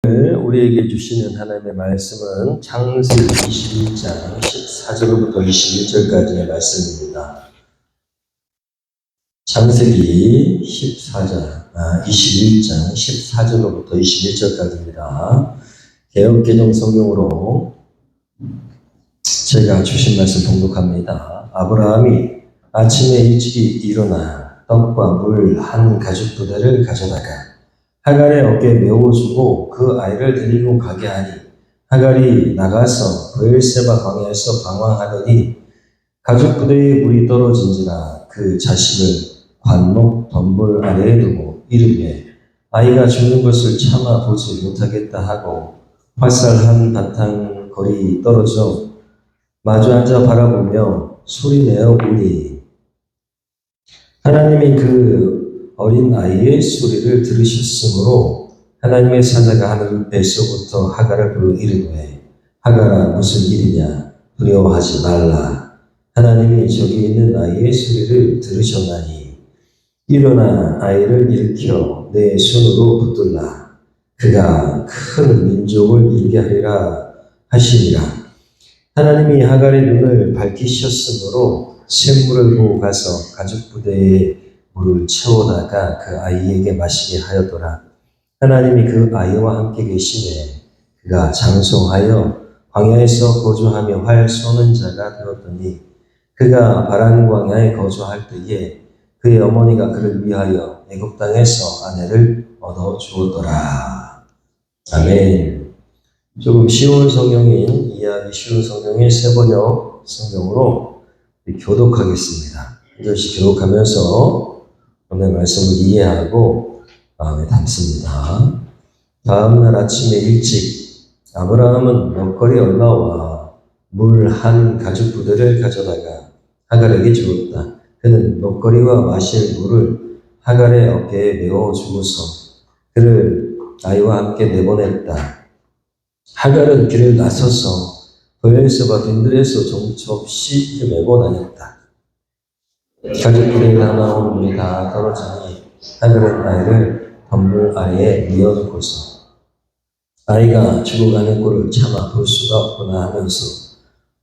오늘 우리에게 주시는 하나님의 말씀은 창세기 21장 14절부터 21절까지의 말씀입니다. 창세기 21장 14절부터 21절까지입니다. 개역개정 성경으로 제가 주신 말씀 봉독합니다. 아브라함이 아침에 일찍이 일어나 떡과 물 한 가죽 부대를 가져다가 하갈의 어깨에 메워주고 그 아이를 데리고 가게 하니 하갈이 나가서 브엘세바 광야에서 방황하더니 가죽 부대에 물이 떨어진지라 그 자식을 관목 덤불 아래에 두고 이르되 아이가 죽는 것을 참아 보지 못하겠다 하고 활살한 바탕 거리 떨어져 마주 앉아 바라보며 소리내어 우니 하나님이 그 어린 아이의 소리를 들으셨으므로 하나님의 사자가 하늘 뱃속부터 하갈을 불러 이르되 하갈아 무슨 일이냐 두려워하지 말라 하나님이 저기 있는 아이의 소리를 들으셨나니 일어나 아이를 일으켜 내 손으로 붙들라 그가 큰 민족을 이루게 하리라 하시니라. 하나님이 하갈의 눈을 밝히셨으므로 샘물을 보고 가서 가죽 부대에 물을 채우다가 그 아이에게 마시게 하였더라. 하나님이 그 아이와 함께 계시매 그가 장성하여 광야에서 거주하며 활 쏘는 자가 되었더니 그가 바란 광야에 거주할 때에 그의 어머니가 그를 위하여 애굽 땅에서 아내를 얻어 주었더라. 아멘. 조금 쉬운 성경인 이해하기 쉬운 성경의 세번역 성경으로 교독하겠습니다. 한 절씩 교독하면서 오늘 말씀을 이해하고 마음에 담습니다. 다음 날 아침에 일찍 아브라함은 먹거리 얼마와 물 한 가죽 부대를 가져다가 하갈에게 주었다. 그는 먹거리와 마실 물을 하갈의 어깨에 메워주고서 그를 아이와 함께 내보냈다. 하갈은 길을 나서서 브엘세바 빈들에서 종처 없이 메고 다녔다. 가족들이 다 나온 물이 다 떨어지니 하갈은 아이를 덤불 아래에 뉘어놓고서 아이가 죽어가는 꼴을 참아 볼 수가 없구나 하면서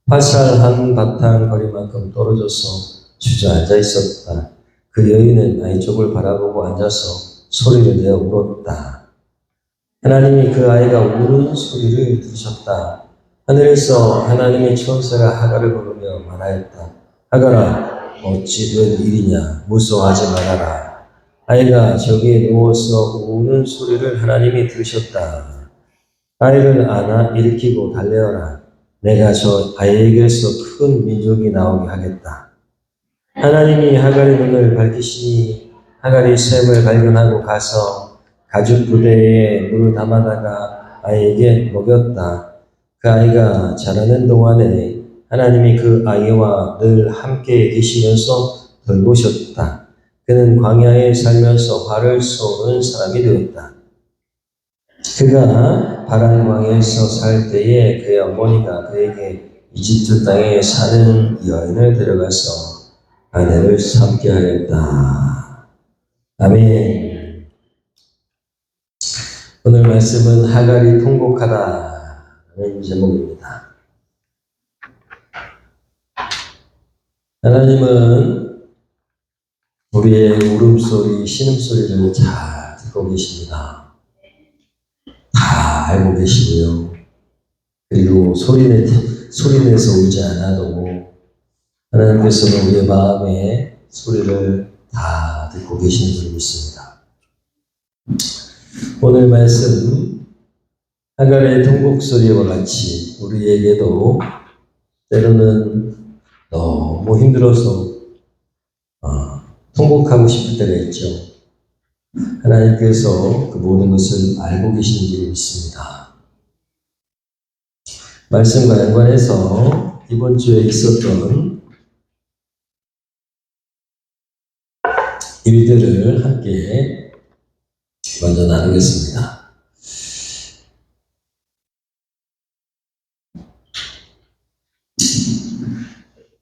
화살한 바탕 거리만큼 떨어져서 주저앉아 있었다. 그 여인은 아이 쪽을 바라보고 앉아서 소리를 내어 울었다. 하나님이 그 아이가 우는 소리를 들으셨다. 하늘에서 하나님의 천사가 하갈을 부르며 말하였다. 하갈아 어찌 된 일이냐 무서워하지 말아라. 아이가 저기에 누워서 우는 소리를 하나님이 들으셨다. 아이를 안아 일으키고 달래어라. 내가 저 아이에게서 큰 민족이 나오게 하겠다. 하나님이 하갈의 눈을 밝히시니 하갈이 샘을 발견하고 가서 가죽 부대에 물을 담아다가 아이에게 먹였다. 그 아이가 자라는 동안에 하나님이 그 아이와 늘 함께 계시면서 돌보셨다. 그는 광야에 살면서 활을 쏘는 사람이 되었다. 그가 바란 광야에서 살 때에 그의 어머니가 그에게 이집트 땅에 사는 여인을 데려가서 아내를 삼게 하였다. 아멘. 오늘 말씀은 하갈이 통곡하다는 제목입니다. 하나님은 우리의 울음소리, 신음소리를 잘 듣고 계십니다. 다 알고 계시고요. 그리고 소리내서 울지 않아도 하나님께서는 우리의 마음의 소리를 다 듣고 계시는 줄 믿습니다. 오늘 말씀 하갈의 통곡소리와 같이 우리에게도 때로는 너무 힘들어서 통곡하고 싶을 때가 있죠. 하나님께서 그 모든 것을 알고 계시는 줄 믿습니다. 말씀과 연관해서 이번 주에 있었던 일들을 함께 먼저 나누겠습니다.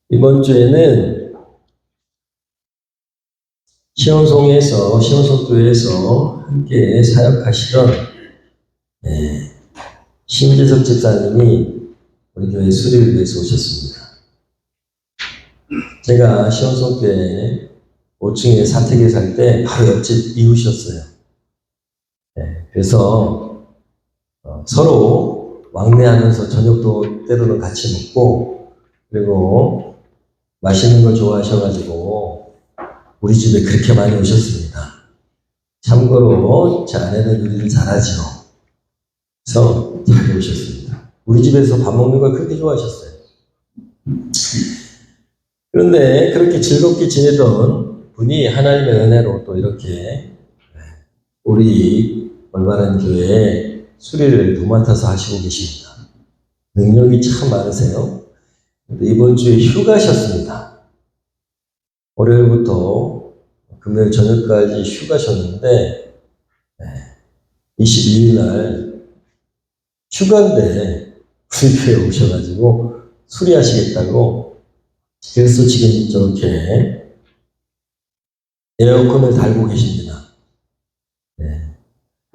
이번 주에는 시온송교회에서 함께 사역하시던 예, 신재석 집사님이 우리 교회 수리를 위해서 오셨습니다. 제가 시원성교회 5층에 사택에 살 때 바로 옆집 이웃이었어요. 예, 그래서 서로 왕래하면서 저녁도 때로는 같이 먹고, 그리고 맛있는 걸 좋아하셔가지고 우리 집에 그렇게 많이 오셨습니다. 참고로 제 아내는 요리를 잘하죠. 그래서 잘 오셨습니다. 우리 집에서 밥 먹는 걸 그렇게 좋아하셨어요. 그런데 그렇게 즐겁게 지내던 분이 하나님의 은혜로 또 이렇게 우리 올바른 교회에 수리를 도맡아서 하시고 계십니다. 능력이 참 많으세요. 이번 주에 휴가셨습니다. 월요일부터 금요일 저녁까지 휴가셨는데 22일 날 휴가인데 우리 교회에 오셔가지고 수리하시겠다고, 그래서 지금 저렇게 에어컨을 달고 계십니다.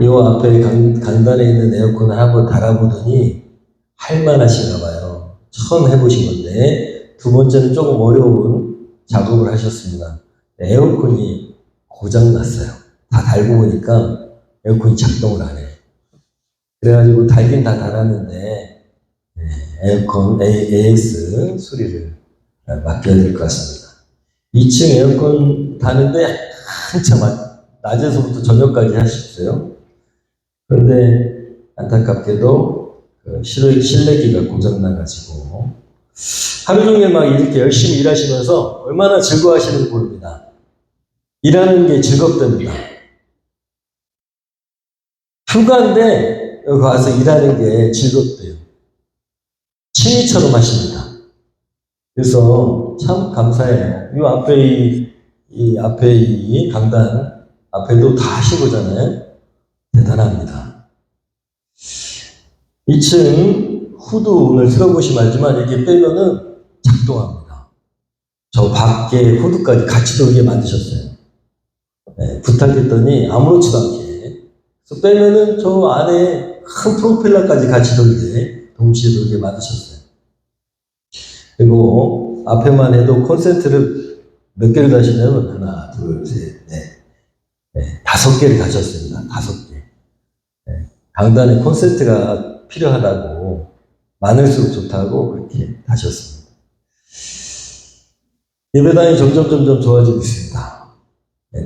이 앞에 강단에 있는 에어컨을 한번 달아보더니 할만하신가 봐요. 처음 해보신 건데, 두 번째는 조금 어려운 작업을 하셨습니다. 에어컨이 고장났어요. 다 달고 보니까 에어컨이 작동을 안 해요. 그래가지고 달긴 다 달았는데 에어컨 AX 수리를 맡겨야 될 것 같습니다. 2층 에어컨 다는데 한참 낮에서부터 저녁까지 하셨어요. 그런데 안타깝게도 실내기가 고장나가지고 하루 종일 막 이렇게 열심히 일하시면서 얼마나 즐거워하시는지 모릅니다. 일하는 게 즐겁답니다. 휴가인데 여기 와서 일하는 게 즐겁대요. 취미처럼 하십니다. 그래서 참 감사해요. 이 앞에 앞에 이 강단 앞에도 다 하신 거잖아요. 대단합니다. 2층 후드 오늘 틀어보시면 알지만 이렇게 빼면은 작동합니다. 저 밖에 후드까지 같이 돌게 만드셨어요. 부탁했더니 아무렇지도 않게. 그래서 빼면은 저 안에 큰 프로펠러까지 같이 돌게, 동시에 돌게 만드셨어요. 그리고 앞에만 해도 콘센트를 몇 개를 다시냐면 하나, 둘, 셋, 넷, 5개를 다셨습니다. 5개. 강단에 콘센트가 필요하다고, 많을수록 좋다고 그렇게 다셨습니다. 예배당이 점점 좋아지고 있습니다.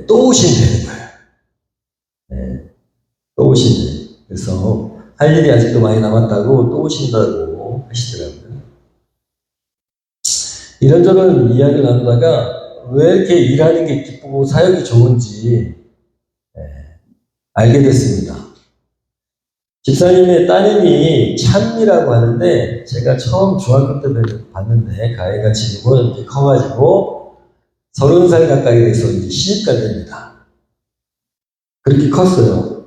또 오시면 되는 거예요. 또 오시면. 그래서 할 일이 아직도 많이 남았다고 또 오신다고 하시더라고요. 이런저런 이야기를 나누다가 왜 이렇게 일하는 게 기쁘고 사역이 좋은지 알게 됐습니다. 집사님의 따님이 찬미라고 하는데, 제가 처음 중학교 때 봤는데 가애가 지금은 이렇게 커가지고 30살 가까이 돼서 이제 시집가 됩니다. 그렇게 컸어요.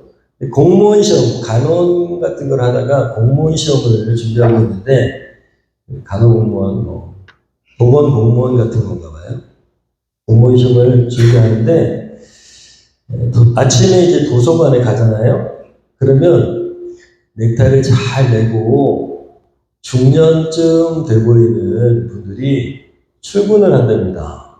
공무원 시험, 간호원 같은 걸 하다가 공무원 시험을 준비하고 있는데, 간호공무원, 보건 공무원 같은 건가 봐요. 공무원 시험을 준비하는데, 아침에 이제 도서관에 가잖아요. 그러면 넥타이를 잘 매고 중년쯤 돼 보이는 분들이 출근을 한답니다.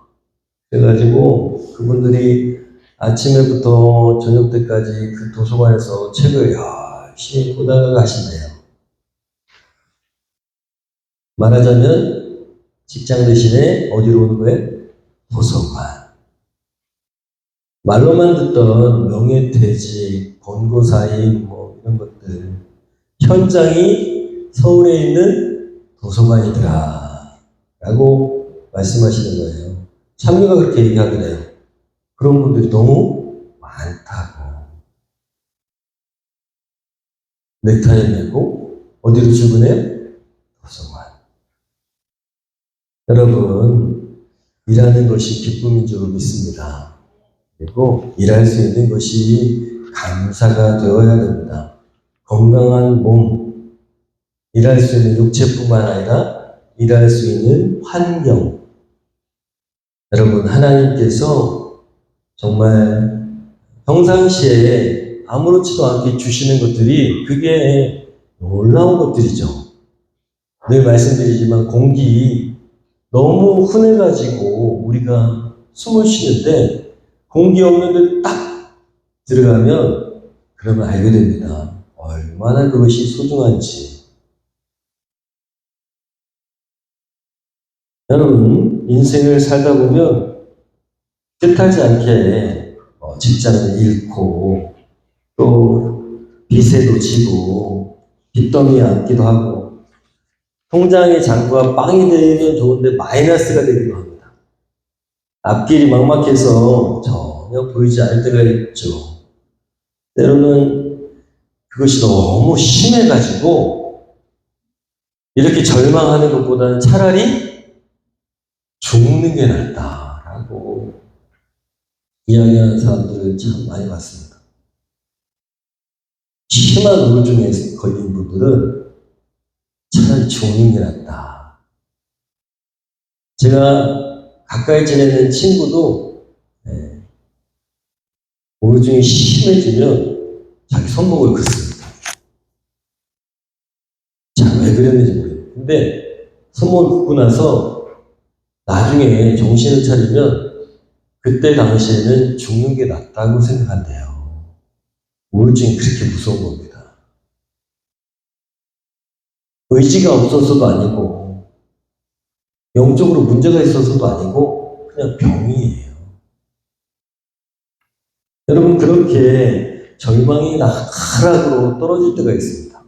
그래가지고 그분들이 아침에부터 저녁 때까지 그 도서관에서 책을 열심히 보다가 가신대요. 말하자면 직장 대신에 어디로 오는 거예요? 도서관. 말로만 듣던 명예퇴직, 권고사임, 이런 것들. 현장이 서울에 있는 도서관이더라 라고 말씀하시는 거예요. 참미가 그렇게 얘기하더래요. 그런 분들이 너무 많다고. 넥타이 매고 어디로 출근해요? 도서관. 여러분, 일하는 것이 기쁨인 줄 믿습니다. 그리고 일할 수 있는 것이 감사가 되어야 됩니다. 건강한 몸, 일할 수 있는 육체뿐만 아니라 일할 수 있는 환경. 여러분, 하나님께서 정말 평상시에 아무렇지도 않게 주시는 것들이 그게 놀라운 것들이죠. 늘 말씀드리지만 공기 너무 흔해가지고 우리가 숨을 쉬는데 공기 없는 데 딱 들어가면 그러면 알게 됩니다. 얼마나 그것이 소중한지. 여러분, 인생을 살다 보면 뜻하지 않게 직장을 잃고 또 빚에도 지고 빚더미에 앉기도 하고 통장의 잔고가 빵이 되면 좋은데 마이너스가 되기도 합니다. 앞길이 막막해서 전혀 보이지 않을 때가 있죠. 때로는 그것이 너무 심해가지고 이렇게 절망하는 것보다는 차라리 죽는 게 낫다라고 이야기하는 사람들을 참 많이 봤습니다. 심한 우울증에 걸린 분들은 차라리 죽는 게 낫다. 제가 가까이 지내는 친구도 우울증이 심해지면 자기 손목을 긋습니다. 자, 왜 그랬는지 모르겠어요. 근데 손목을 긋고 나서 나중에 정신을 차리면 그때 당시에는 죽는 게 낫다고 생각한대요. 우울증이 그렇게 무서운 겁니다. 의지가 없어서도 아니고 영적으로 문제가 있어서도 아니고 그냥 병이에요. 여러분, 그렇게 절망이 나락으로 떨어질 때가 있습니다.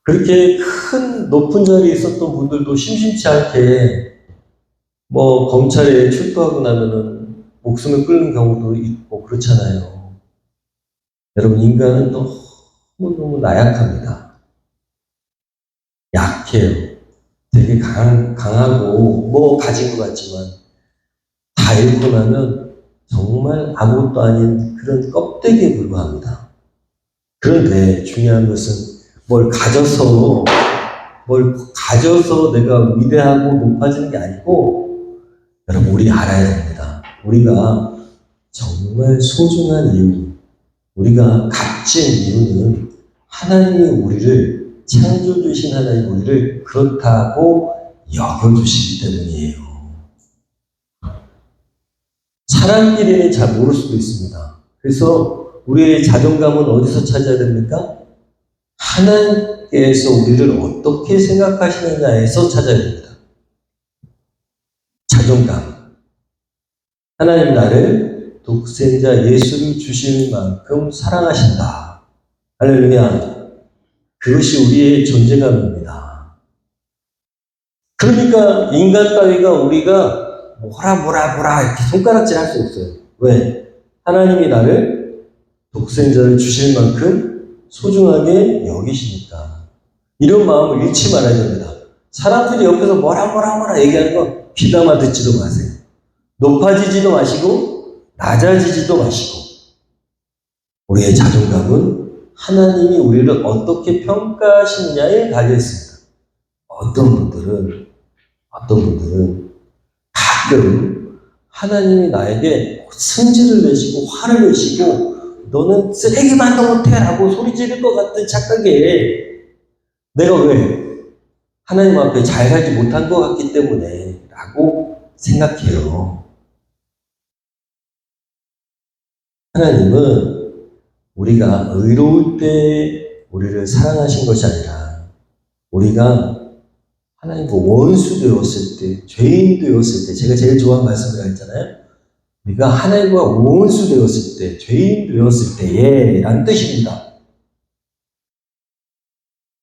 그렇게 큰 높은 자리에 있었던 분들도 심심치 않게 검찰에 출두하고 나면은 목숨을 끊는 경우도 있고 그렇잖아요. 여러분, 인간은 너무너무 나약합니다. 약해요. 되게 강하고 가진 것 같지만 다 잃고 나면 정말 아무것도 아닌 그런 껍데기에 불과합니다. 그런데 중요한 것은 뭘 가져서 내가 위대하고 높아지는 게 아니고 여러분, 우리 알아야 됩니다. 우리가 정말 소중한 이유, 우리가 값진 이유는 하나님이 우리를 창조주신 하나님이 우리를 그렇다고 여겨주시기 때문이에요. 사람끼리는 잘 모를 수도 있습니다. 그래서 우리의 자존감은 어디서 찾아야 됩니까? 하나님께서 우리를 어떻게 생각하시느냐에서 찾아야 됩니다. 자존감. 하나님 나를 독생자 예수를 주실 만큼 사랑하신다. 할렐루야. 그것이 우리의 존재감입니다. 그러니까 인간 따위가 우리가 뭐라 이렇게 손가락질 할 수 없어요. 왜? 하나님이 나를 독생자를 주실 만큼 소중하게 여기시니까. 이런 마음을 잃지 말아야 됩니다. 사람들이 옆에서 뭐라 얘기하는 거 귀담아 듣지도 마세요. 높아지지도 마시고 낮아지지도 마시고. 우리의 자존감은 하나님이 우리를 어떻게 평가하시느냐에 달려있습니다. 어떤 분들은 가끔 하나님이 나에게 승질을 내시고 화를 내시고 너는 쓰레기만도 못해 라고 소리 지를 것 같은 착각에 내가 왜 하나님 앞에 잘 살지 못한 것 같기 때문에 라고 생각해요. 하나님은 우리가 의로울 때 우리를 사랑하신 것이 아니라 우리가 하나님과 원수 되었을 때, 죄인 되었을 때, 제가 제일 좋아하는 말씀을 했잖아요. 우리가 하나님과 원수 되었을 때, 죄인 되었을 때에 라는 뜻입니다.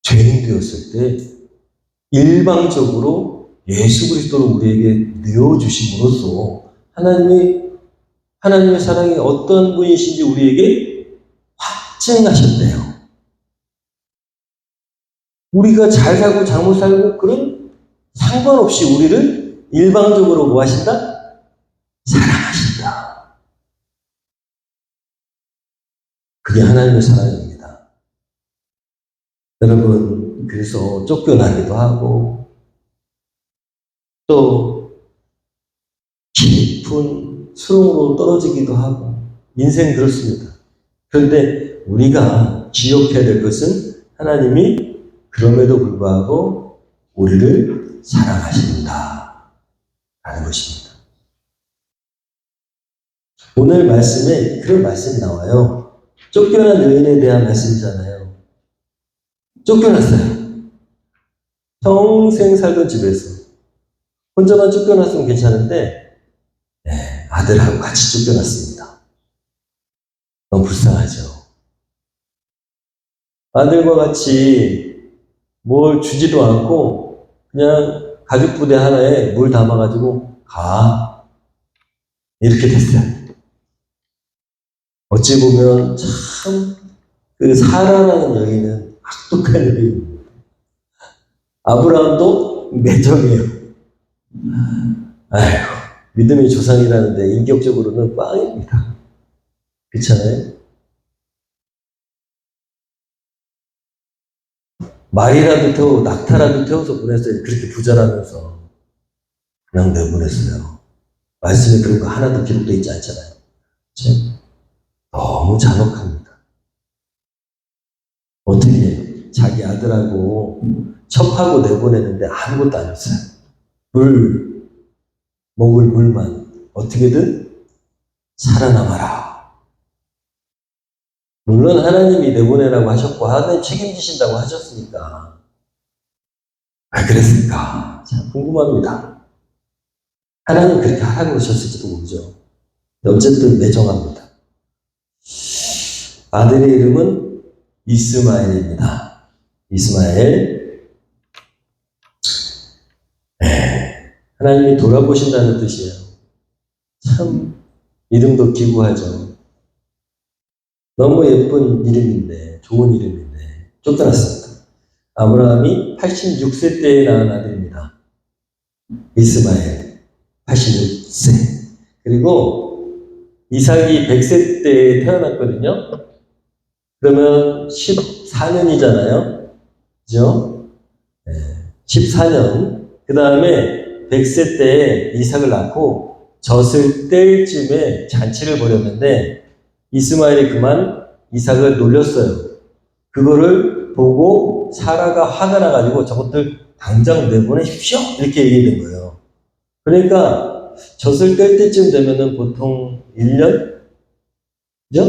죄인 되었을 때 일방적으로 예수 그리스도를 우리에게 내어주심으로써 하나님의 사랑이 어떤 분이신지 우리에게 확증하셨대요. 우리가 잘 살고 잘못 살고 그런 상관없이 우리를 일방적으로 뭐 하신다? 사랑하신다. 그게 하나님의 사랑입니다. 여러분, 그래서 쫓겨나기도 하고 또 깊은 수렁으로 떨어지기도 하고 인생 그렇습니다. 그런데 우리가 기억해야 될 것은 하나님이 그럼에도 불구하고 우리를 사랑하신다 라는 것입니다. 오늘 말씀에 그런 말씀이 나와요. 쫓겨난 여인에 대한 말씀이잖아요. 쫓겨났어요. 평생 살던 집에서 혼자만 쫓겨났으면 괜찮은데 아들하고 같이 쫓겨났습니다. 너무 불쌍하죠. 아들과 같이 뭘 주지도 않고 그냥 가죽 부대 하나에 물 담아가지고 가. 이렇게 됐어요. 어찌 보면 참 그 사라라는 여인은 악독한 여인입니다. 아브라함도 매정해요. 아이고, 믿음의 조상이라는데 인격적으로는 꽝입니다. 그렇잖아요? 말이라도 태우고 낙타라도 태워서 보냈어요. 그렇게 부자라면서 그냥 내보냈어요. 말씀에 그런 거 하나도 기록되어 있지 않잖아요. 그렇죠? 너무 잔혹합니다. 어떻게 자기 아들하고 첩하고 내보내는데 아무것도 안 했어요. 먹을 물만 어떻게든 살아남아라. 물론 하나님이 내보내라고 하셨고 하나님 책임지신다고 하셨으니까 왜 그랬을까? 참 궁금합니다. 하나님 그렇게 하라고 하셨을지도 모르죠. 어쨌든 매정합니다. 아들의 이름은 이스마엘입니다. 이스마엘. 하나님이 돌아보신다는 뜻이에요. 참 이름도 기구하죠. 너무 예쁜 이름인데, 좋은 이름인데 쫓겨났습니다. 아브라함이 86세 때에 낳은 아들입니다. 이스마엘 86세. 그리고 이삭이 100세 때에 태어났거든요. 그러면 14년이잖아요. 그죠? 14년. 그 다음에 100세 때에 이삭을 낳고 젖을 뗄 쯤에 잔치를 벌였는데 이스마엘이 그만 이삭을 놀렸어요. 그거를 보고 사라가 화가 나가지고 저것들 당장 내보내십시오. 이렇게 얘기된 거예요. 그러니까 젖을 뗄 때쯤 되면은 보통 1년? 그죠?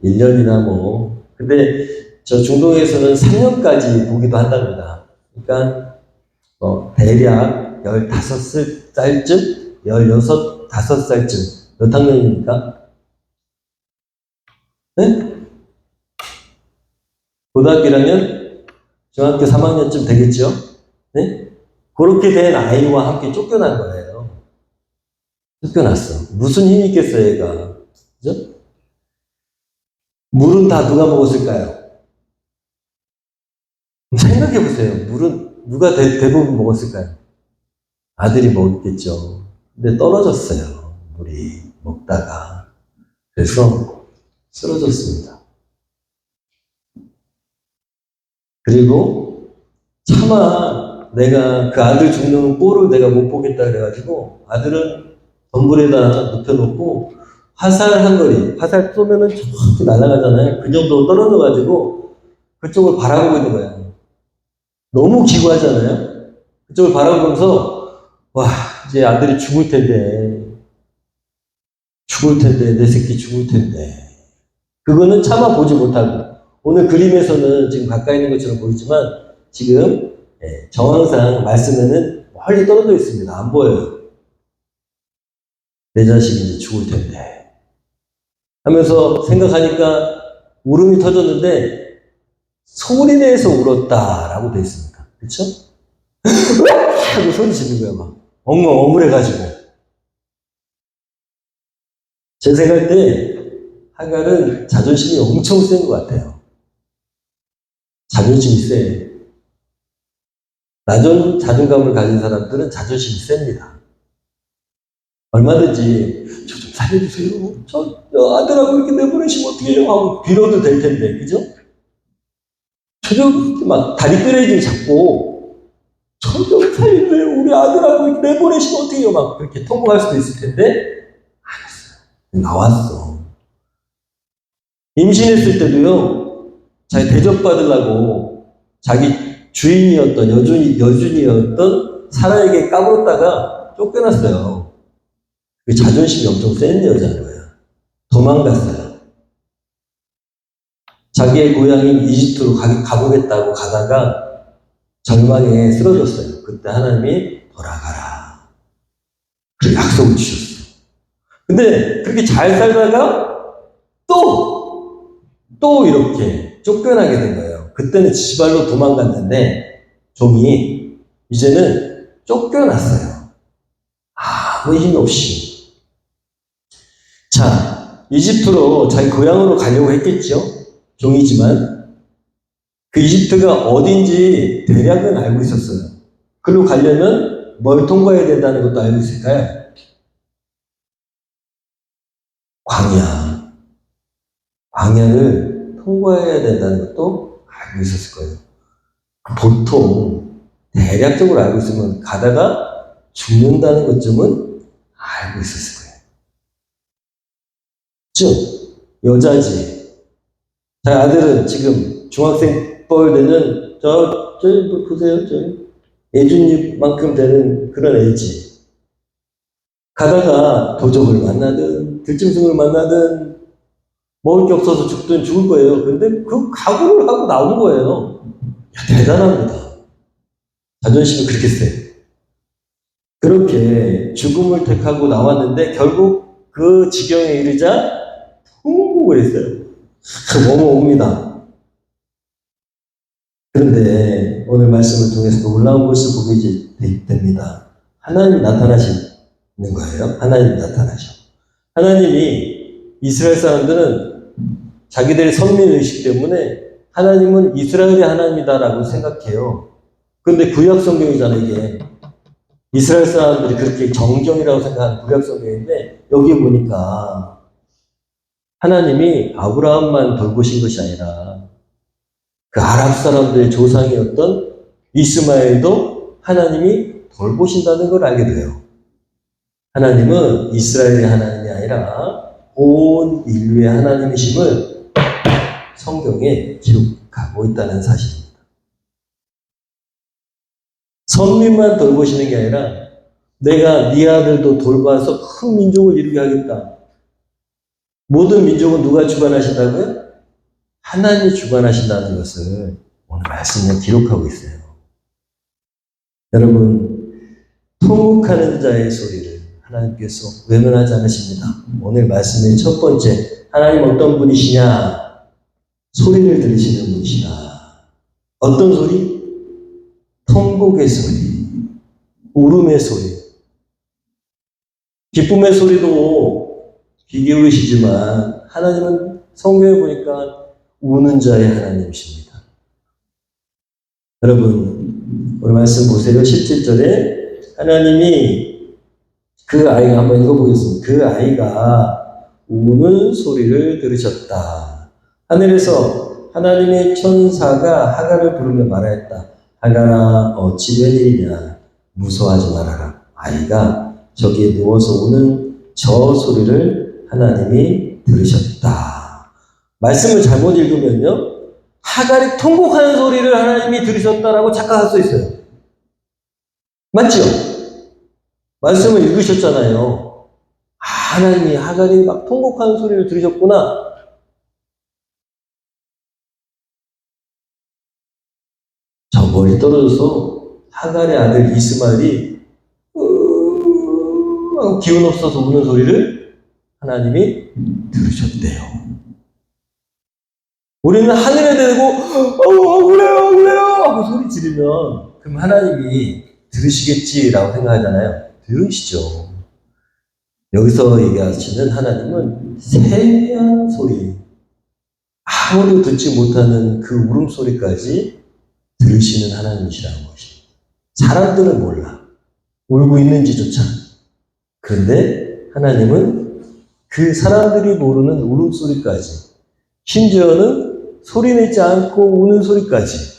1년이나 뭐. 근데 저 중동에서는 3년까지 보기도 한답니다. 그러니까 대략 15살쯤, 5살쯤 몇 학년입니까? 네? 고등학교 1학년, 중학교 3학년쯤 되겠죠? 네? 그렇게 된 아이와 함께 쫓겨난 거예요. 쫓겨났어. 무슨 힘이 있겠어요, 얘가. 그죠? 물은 다 누가 먹었을까요? 생각해 보세요. 물은 누가 대부분 먹었을까요? 아들이 먹었겠죠. 근데 떨어졌어요. 물이 먹다가. 그래서 쓰러졌습니다. 그리고 차마 내가 그 아들 죽는 꼴을 내가 못 보겠다 그래가지고 아들은 덤불에다 눕혀놓고 화살 한 거리, 화살 쏘면은 저렇게 날아가잖아요. 그 정도 떨어져가지고 그쪽을 바라보고 있는 거예요. 너무 기구하잖아요. 그쪽을 바라보면서 와 이제 아들이 죽을 텐데 내 새끼 죽을 텐데 그거는 차마 보지 못하고 오늘 그림에서는 지금 가까이 있는 것처럼 보이지만 지금 정황상 말씀에는 멀리 떨어져 있습니다. 안 보여요. 내 자식이 이제 죽을 텐데 하면서 생각하니까 울음이 터졌는데 소리 내서 울었다라고 되어 있습니다. 그렇죠? 하고 소리 지르는 거야 막 엉엉 어물해가지고. 제 생각할 때 하갈은 자존심이 엄청 센 것 같아요. 자존심이 세. 자존감을 가진 사람들은 자존심이 셉니다. 얼마든지 저 좀 살려주세요. 저 아들하고 이렇게 내보내시면 어떻게 해요? 하고 빌어도 될 텐데, 그죠? 저 좀 막 다리 끄레기 잡고 저 좀 살려주세요. 우리 아들하고 이렇게 내보내시면 어떻게 해요? 막 그렇게 통보할 수도 있을 텐데 안 했어요. 나왔어. 임신했을 때도요, 자기 대접받으려고 자기 주인이었던, 여준이었던 사라에게 까불었다가 쫓겨났어요. 그 자존심이 엄청 센 여자인 거예요. 도망갔어요. 자기의 고향인 이집트로 가보겠다고 가다가 절망에 쓰러졌어요. 그때 하나님이 돌아가라. 그 약속을 주셨어요. 근데 그렇게 잘 살다가 또 이렇게 쫓겨나게 된 거예요. 그때는 지발로 도망갔는데 종이 이제는 쫓겨났어요. 아무 힘 없이. 자, 이집트로 자기 고향으로 가려고 했겠죠? 종이지만 그 이집트가 어딘지 대략은 알고 있었어요. 그리고 가려면 뭘 통과해야 된다는 것도 알고 있을까요? 광야를 통과해야 된다는 것도 알고 있었을 거예요. 보통 대략적으로 알고 있으면 가다가 죽는다는 것쯤은 알고 있었을 거예요. 즉, 여자지. 제 아들은 지금 중학생 뻘 되는 보세요. 예준이만큼 되는 그런 애지. 가다가 도적을 만나든 들짐승을 만나든 먹을 게 없어서 죽든 죽을 거예요. 근데 그 각오를 하고 나온 거예요. 대단합니다. 자존심이 그렇게 세요. 그렇게 죽음을 택하고 나왔는데 결국 그 지경에 이르자 통곡을 했어요. 어머옵니다. 그런데 오늘 말씀을 통해서 놀라운 것을 보게 됩니다. 하나님이 나타나시는 거예요. 하나님이 나타나셔. 하나님이 이스라엘 사람들은 자기들의 선민의식 때문에 하나님은 이스라엘의 하나님이다라고 생각해요. 그런데 구약 성경이잖아요, 이게. 이스라엘 사람들이 그렇게 정경이라고 생각하는 구약 성경인데 여기 보니까 하나님이 아브라함만 돌보신 것이 아니라 그 아랍 사람들의 조상이었던 이스마엘도 하나님이 돌보신다는 걸 알게 돼요. 하나님은 이스라엘의 하나님이 아니라 온 인류의 하나님이심을 성경에 기록하고 있다는 사실입니다. 선민만 돌보시는 게 아니라 내가 네 아들도 돌봐서 큰 민족을 이루게 하겠다. 모든 민족은 누가 주관하신다고요? 하나님이 주관하신다는 것을 오늘 말씀에 기록하고 있어요. 여러분, 통곡하는 자의 소리를 하나님께서 외면하지 않으십니다. 오늘 말씀의 첫 번째, 하나님 어떤 분이시냐? 소리를 들으시는 분이시다. 어떤 소리? 통곡의 소리, 울음의 소리, 기쁨의 소리도 귀 기울이시지만 하나님은 성경에 보니까 우는 자의 하나님이십니다. 여러분, 오늘 말씀 보세요. 17절에 하나님이 그 아이가 한번 읽어보겠습니다. 그 아이가 우는 소리를 들으셨다. 하늘에서 하나님의 천사가 하갈을 부르며 말하였다. 하갈아, 어찌 된 일이냐? 무서워하지 말아라. 아이가 저기에 누워서 우는 저 소리를 하나님이 들으셨다. 말씀을 잘못 읽으면요, 하갈이 통곡하는 소리를 하나님이 들으셨다라고 착각할 수 있어요. 맞죠? 말씀을 읽으셨잖아요. 하나님이 하갈이 막 통곡하는 소리를 들으셨구나. 저 멀리 떨어져서 하갈의 아들 이스마엘이 기운 없어서 우는 소리를 하나님이 들으셨대요. 우리는 하늘에 대고 그래요 하고 소리 지르면 그럼 하나님이 들으시겠지라고 생각하잖아요. 들으시죠. 여기서 얘기하시는 하나님은 세미한 소리, 아무도 듣지 못하는 그 울음소리까지 들으시는 하나님이시라는 것입니다. 사람들은 몰라. 울고 있는지조차. 그런데 하나님은 그 사람들이 모르는 울음소리까지, 심지어는 소리내지 않고 우는 소리까지,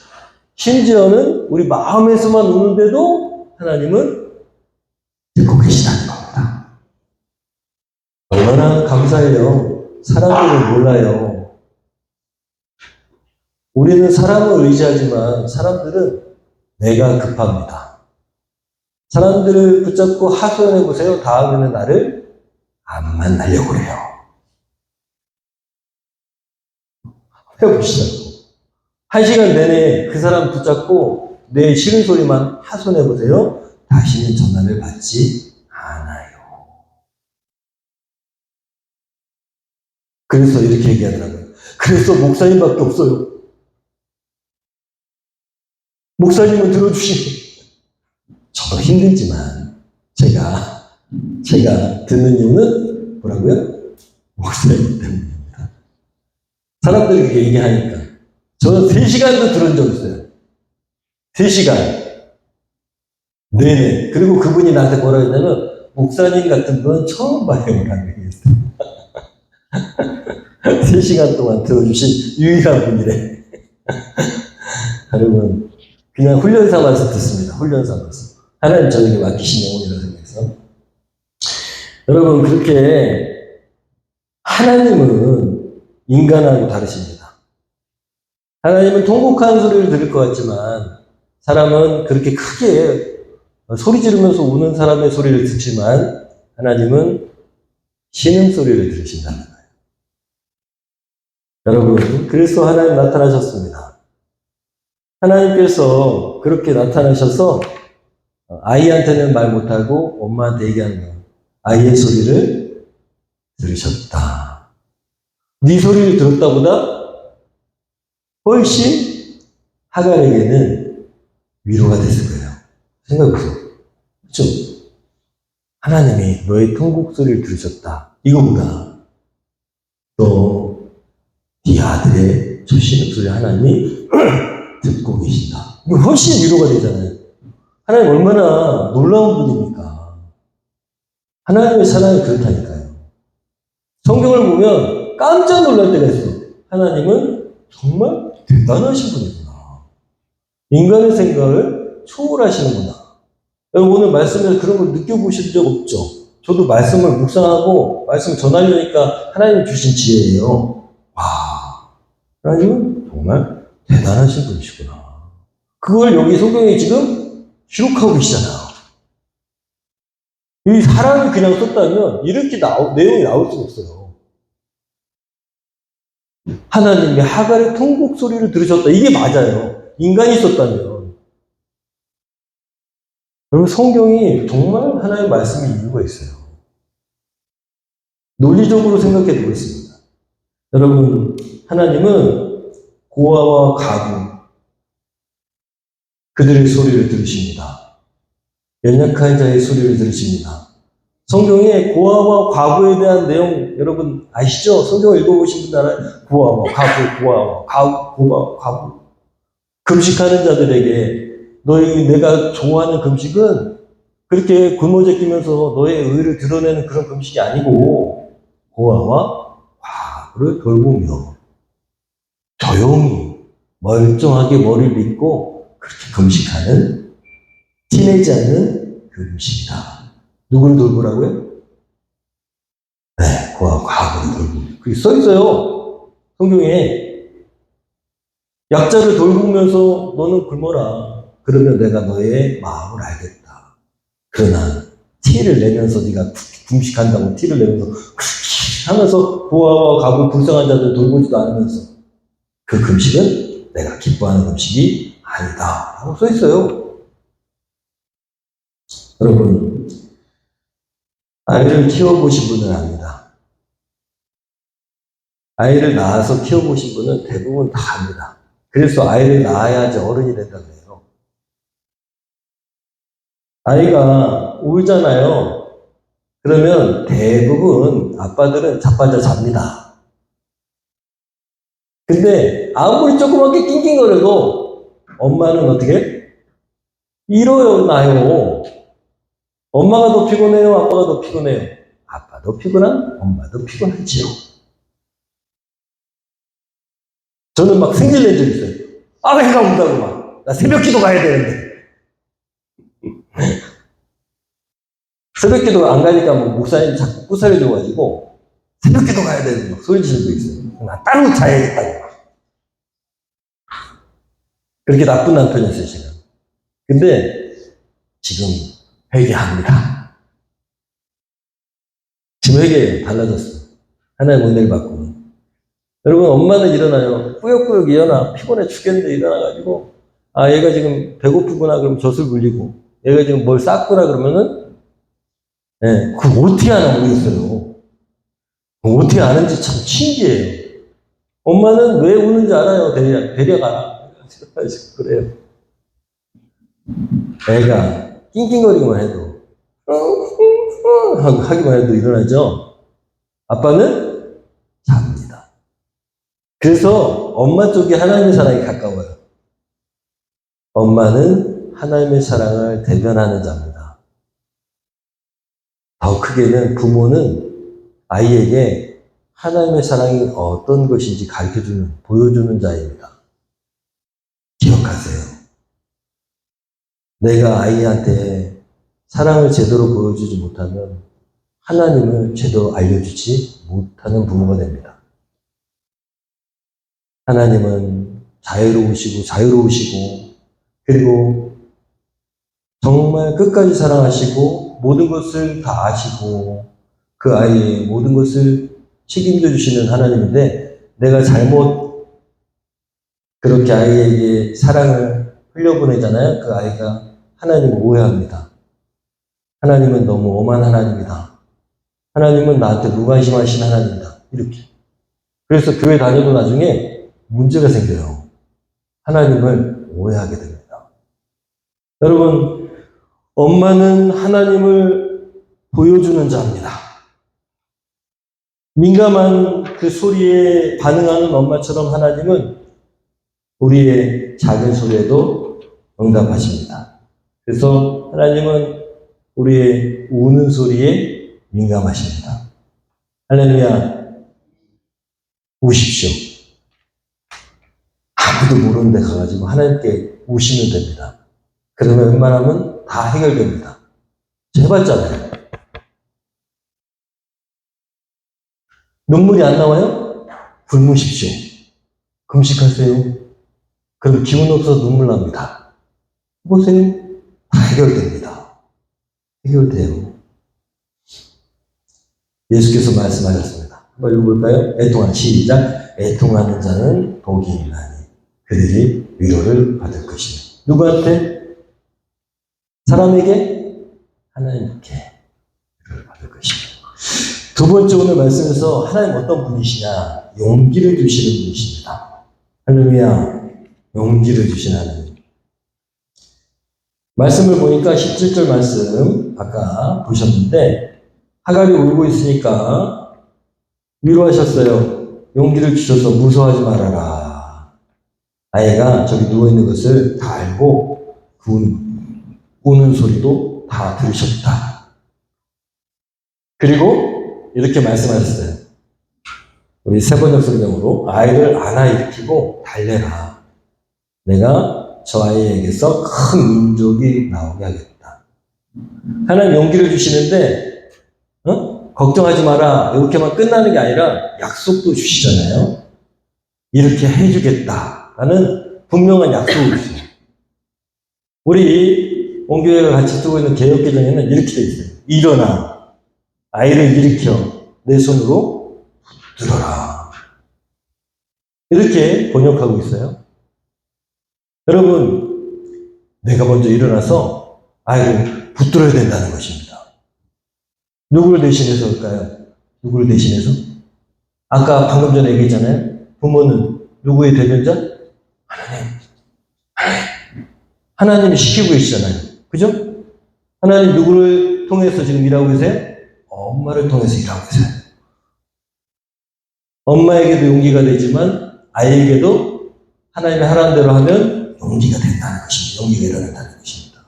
심지어는 우리 마음에서만 우는데도 하나님은 듣고 계시다는 겁니다. 얼마나 감사해요. 사람들은 몰라요. 우리는 사람을 의지하지만 사람들은 내가 급합니다. 사람들을 붙잡고 하소연해 보세요. 다음에는 나를 안 만나려고 그래요. 해보시죠. 1시간 내내 그 사람 붙잡고 내 싫은 소리만 하소연해 보세요. 다시는 전화를 받지 않아요. 그래서 이렇게 얘기하더라고요. 그래서 목사님밖에 없어요. 목사님은 들어주시고. 저도 힘들지만 제가 듣는 이유는 뭐라고요? 목사님 때문입니다. 사람들이 그렇게 얘기하니까 저는 3시간도 들은 적 있어요. 3시간 내내. 그리고 그분이 나한테 뭐라 했냐면 목사님 같은 분 처음 봐요 라고 얘기했어요. 3시간 동안 들어주신 유일한 분이래. 여러분 그냥 훈련 삼아서 듣습니다. 훈련 삼아서. 하나님 저에게 맡기신 영혼이라고 생각해서. 여러분 그렇게 하나님은 인간하고 다르십니다. 하나님은 통곡하는 소리를 들을 것 같지만 사람은 그렇게 크게 소리 지르면서 우는 사람의 소리를 듣지만 하나님은 신음소리를 들으신다는 거예요. 여러분 그래서 하나님 나타나셨습니다. 하나님께서 그렇게 나타나셔서 아이한테는 말 못하고 엄마한테 얘기하는 거예요. 아이의 소리를 들으셨다. 네 소리를 들었다보다 훨씬 하갈에게는 위로가 됐을 거예요. 생각해보세요. 그렇죠? 하나님이 너의 통곡 소리를 들으셨다. 이거보다 또 네 아들의 저 신음소리 하나님이 듣고 계신다. 이거 훨씬 위로가 되잖아요. 하나님 얼마나 놀라운 분입니까? 하나님의 사랑이 그렇다니까요. 성경을 보면 깜짝 놀랄 때가 있어. 하나님은 정말 대단하신 분이구나. 인간의 생각을 초월하시는구나. 여러분 오늘 말씀에서 그런 걸 느껴보신 적 없죠? 저도 말씀을 묵상하고 말씀을 전하려니까 하나님 주신 지혜예요. 와, 하나님은 정말 대단하신 분이시구나. 그걸 여기 성경에 지금 기록하고 계시잖아요. 이 사람이 그냥 썼다면 이렇게 내용이 나올 수가 없어요. 하나님이 하갈의 통곡 소리를 들으셨다. 이게 맞아요. 인간이 썼다면. 여러분 성경이 정말 하나님의 말씀이 이유가 있어요. 논리적으로 생각해 보겠습니다. 여러분 하나님은 고아와 가부 그들의 소리를 들으십니다. 연약한 자의 소리를 들으십니다. 성경에 고아와 과부에 대한 내용 여러분 아시죠? 성경을 읽어보신 분들 알아요? 고아와 과부. 금식하는 자들에게 내가 좋아하는 금식은 그렇게 굶어 제끼면서 너의 의를 드러내는 그런 금식이 아니고 고아와 과부를 돌보며 조용히 멀쩡하게 머리를 빗고 그렇게 금식하는 티내지 않는 그 금식이다. 누구를 돌보라고요? 네, 고아와 과부를 돌보며. 그게 써있어요. 성경에. 약자를 돌보면서 너는 굶어라. 그러면 내가 너의 마음을 알겠다. 그러나 티를 내면서 네가 금식한다고 티를 내면서 그렇게 하면서 고아와 과부 불쌍한 자들 돌보지도 않으면서 그 금식은 내가 기뻐하는 금식이 아니다. 라고 써있어요. 여러분 아이를 키워보신 분은 압니다. 아이를 낳아서 키워보신 분은 대부분 다 압니다. 그래서 아이를 낳아야지 어른이 된다고 해요. 아이가 울잖아요. 그러면 대부분 아빠들은 자빠져 잡니다. 근데 아무리 조그맣게 낑낑거려도 엄마는 어떻게? 일어나요. 엄마가 더 피곤해요? 아빠가 더 피곤해요? 아빠도 피곤한 엄마도 피곤하지요. 저는 막 승질낸 적 있어요. 애가 운다고 막. 나 새벽 기도 가야 되는데. 새벽 기도 안 가니까 뭐 목사님 자꾸 꾸사려줘가지고 새벽 기도 가야 되는데 막 소리 지르고 있어요. 나 따로 자야겠다고. 그렇게 나쁜 남편이었어요, 제가. 근데 지금 회개합니다. 지금 회개해요. 달라졌어. 하나님 은혜를 받고. 여러분, 엄마는 일어나요. 꾸역꾸역 일어나. 피곤해 죽겠는데 일어나가지고, 아, 얘가 지금 배고프구나. 그러면 젖을 불리고, 얘가 지금 뭘 쌌구나. 그러면은, 예, 그거 어떻게 하나 모르겠어요. 어떻게 아는지 참 신기해요. 엄마는 왜 우는지 알아요. 데려가라. 그래요. 애가 낑낑거리기만 해도, 하기만 해도 일어나죠. 아빠는 잡니다. 그래서 엄마 쪽이 하나님의 사랑이 가까워요. 엄마는 하나님의 사랑을 대변하는 자입니다. 더 크게는 부모는 아이에게 하나님의 사랑이 어떤 것인지 가르쳐주는, 보여주는 자입니다. 기억하세요. 내가 아이한테 사랑을 제대로 보여주지 못하면 하나님을 제대로 알려주지 못하는 부모가 됩니다. 하나님은 자유로우시고, 그리고 정말 끝까지 사랑하시고, 모든 것을 다 아시고, 그 아이의 모든 것을 책임져 주시는 하나님인데, 내가 잘못 그렇게 아이에게 사랑을 흘려보내잖아요. 그 아이가 하나님을 오해합니다. 하나님은 너무 엄한 하나님이다. 하나님은 나한테 무관심하신 하나님이다. 이렇게. 그래서 교회 다녀도 나중에 문제가 생겨요. 하나님을 오해하게 됩니다. 여러분, 엄마는 하나님을 보여주는 자입니다. 민감한 그 소리에 반응하는 엄마처럼 하나님은 우리의 작은 소리에도 응답하십니다. 그래서 하나님은 우리의 우는 소리에 민감하십니다. 할렐루야. 우십시오. 아무도 모르는 데 가가지고 하나님께 우시면 됩니다. 그러면 웬만하면 다 해결됩니다. 해봤잖아요. 눈물이 안 나와요? 굶으십시오. 금식하세요. 그럼 기운 없어서 눈물 납니다. 보세요. 다 해결됩니다. 해결돼요. 예수께서 말씀하셨습니다. 한번 읽어볼까요? 시작. 애통하는 자는 복이 있나니 그들이 위로를 받을 것이며. 누구한테? 사람에게? 하나님께 위로를 받을 것이며. 두 번째 오늘 말씀에서 하나님 어떤 분이시냐? 용기를 주시는 분이십니다. 할렐루야. 용기를 주시는 하나님. 말씀을 보니까 17절 말씀 아까 보셨는데 하갈이 울고 있으니까 위로하셨어요. 용기를 주셔서 무서워하지 말아라. 아이가 저기 누워있는 것을 다 알고 그 우는 소리도 다 들으셨다. 그리고 이렇게 말씀하셨어요. 우리 세번역 성경으로 아이를 안아 일으키고 달래라. 내가 저 아이에게서 큰 민족이 나오게 하겠다. 하나님 용기를 주시는데 걱정하지 마라. 이렇게만 끝나는 게 아니라 약속도 주시잖아요. 이렇게 해주겠다라는 분명한 약속을 주세요. 우리 온교회가 같이 쓰고 있는 개혁개정에는 이렇게 되어 있어요. 일어나 아이를 일으켜 내 손으로 붙들어라. 이렇게 번역하고 있어요. 여러분, 내가 먼저 일어나서 아이를 붙들어야 된다는 것입니다. 누구를 대신해서 할까요? 누구를 대신해서? 아까 방금 전에 얘기했잖아요. 부모는 누구의 대변자? 하나님. 하나님이 시키고 계시잖아요. 그죠? 하나님 누구를 통해서 지금 일하고 계세요? 엄마를 통해서 일하고 계세요. 엄마에게도 용기가 되지만 아이에게도 하나님이 하라는 대로 하면 용기가 된다는 것입니다. 용기가 일어난다는 것입니다.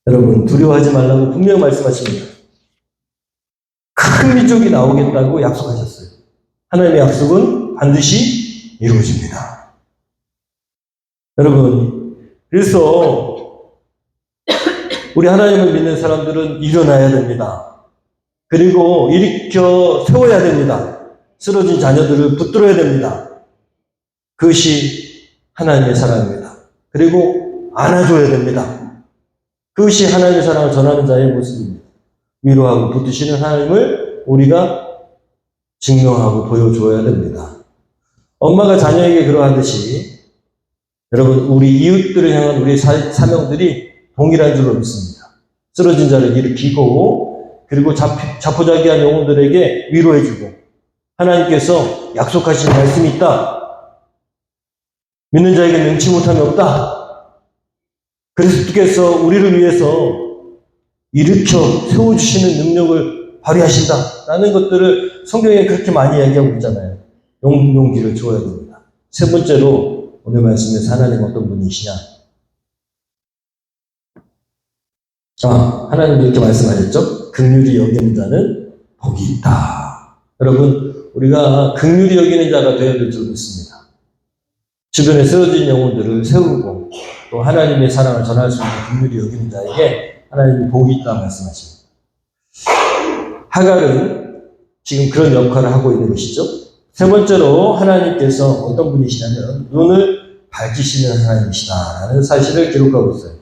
여러분 두려워하지 말라고 분명 말씀하십니다. 큰 민족이 나오겠다고 약속하셨어요. 하나님의 약속은 반드시 이루어집니다. 여러분, 그래서 우리 하나님을 믿는 사람들은 일어나야 됩니다. 그리고 일으켜 세워야 됩니다. 쓰러진 자녀들을 붙들어야 됩니다. 그것이 하나님의 사랑입니다. 그리고 안아줘야 됩니다. 그것이 하나님의 사랑을 전하는 자의 모습입니다. 위로하고 붙드시는 하나님을 우리가 증명하고 보여줘야 됩니다. 엄마가 자녀에게 그러하듯이 여러분, 우리 이웃들을 향한 우리의 사명들이 동일한 줄로 믿습니다. 쓰러진 자를 일으키고, 그리고 자포자기한 영혼들에게 위로해주고, 하나님께서 약속하신 말씀이 있다. 믿는 자에게 능치 못함이 없다. 그래서 주께서 우리를 위해서 일으켜 세워주시는 능력을 발휘하신다. 라는 것들을 성경에 그렇게 많이 얘기하고 있잖아요. 용기를 줘야 됩니다. 세 번째로 오늘 말씀에서 하나님 어떤 분이시냐? 하나님이 이렇게 말씀하셨죠? 긍휼히 여기는 자는 복이 있다. 여러분, 우리가 긍휼히 여기는 자가 되어야 될 줄 믿습니다. 주변에 쓰러진 영혼들을 세우고 또 하나님의 사랑을 전할 수 있는 긍휼히 여기는 자에게 하나님이 복이 있다 말씀하십니다. 하갈은 지금 그런 역할을 하고 있는 것이죠. 세 번째로 하나님께서 어떤 분이시냐면 눈을 밝히시는 하나님이시다라는 사실을 기록하고 있어요.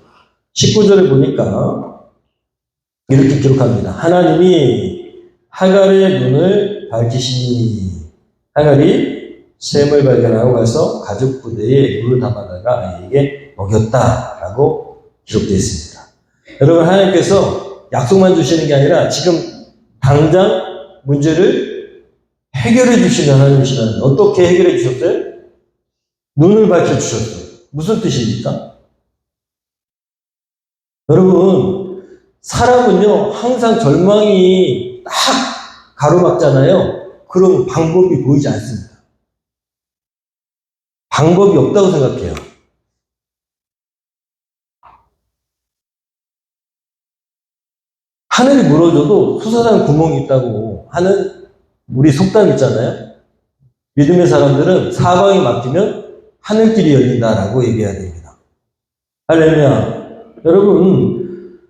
19절을 보니까 이렇게 기록합니다. 하나님이 하갈의 눈을 밝히시니 하갈이 샘을 발견하고 가서 가죽 부대에 물을 담아다가 아이에게 먹였다라고 기록되어 있습니다. 여러분, 하나님께서 약속만 주시는 게 아니라 지금 당장 문제를 해결해 주시는 하나님이시라는, 어떻게 해결해 주셨어요? 눈을 밝혀 주셨어요. 무슨 뜻입니까? 여러분, 사람은요 항상 절망이 딱 가로막잖아요. 그럼 방법이 보이지 않습니다. 방법이 없다고 생각해요. 하늘이 무너져도 솟아나는 구멍이 있다고 하는 우리 속담 있잖아요. 믿음의 사람들은 사방이 막히면 하늘길이 열린다라고 얘기해야 됩니다. 할렐루야. 여러분,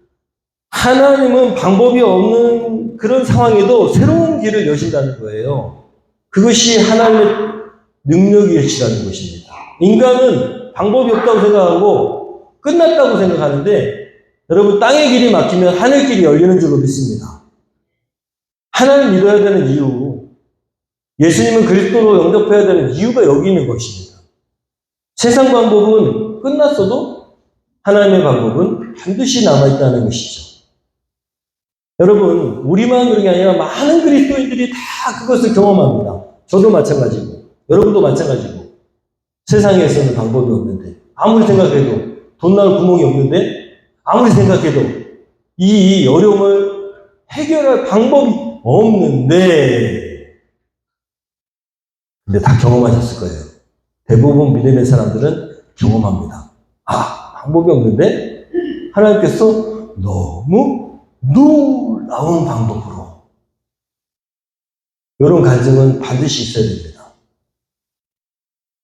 하나님은 방법이 없는 그런 상황에도 새로운 길을 여신다는 거예요. 그것이 하나님의 능력이시라는 것입니다. 인간은 방법이 없다고 생각하고 끝났다고 생각하는데, 여러분, 땅의 길이 막히면 하늘길이 열리는 줄로 믿습니다. 하나님 믿어야 되는 이유, 예수님은 그리스도로 영접해야 되는 이유가 여기 있는 것입니다. 세상 방법은 끝났어도 하나님의 방법은 반드시 남아있다는 것이죠. 여러분, 우리만 그런 게 아니라 많은 그리스도인들이 다 그것을 경험합니다. 저도 마찬가지고 여러분도 마찬가지고. 세상에서는 방법이 없는데, 아무리 생각해도, 돈 나올 구멍이 없는데, 아무리 생각해도 이 어려움을 해결할 방법이 없는데, 근데 다 경험하셨을 거예요. 대부분 믿음의 사람들은 경험합니다. 방법이 없는데 하나님께서 너무 놀라운 방법으로. 이런 간증은 반드시 있어야 됩니다.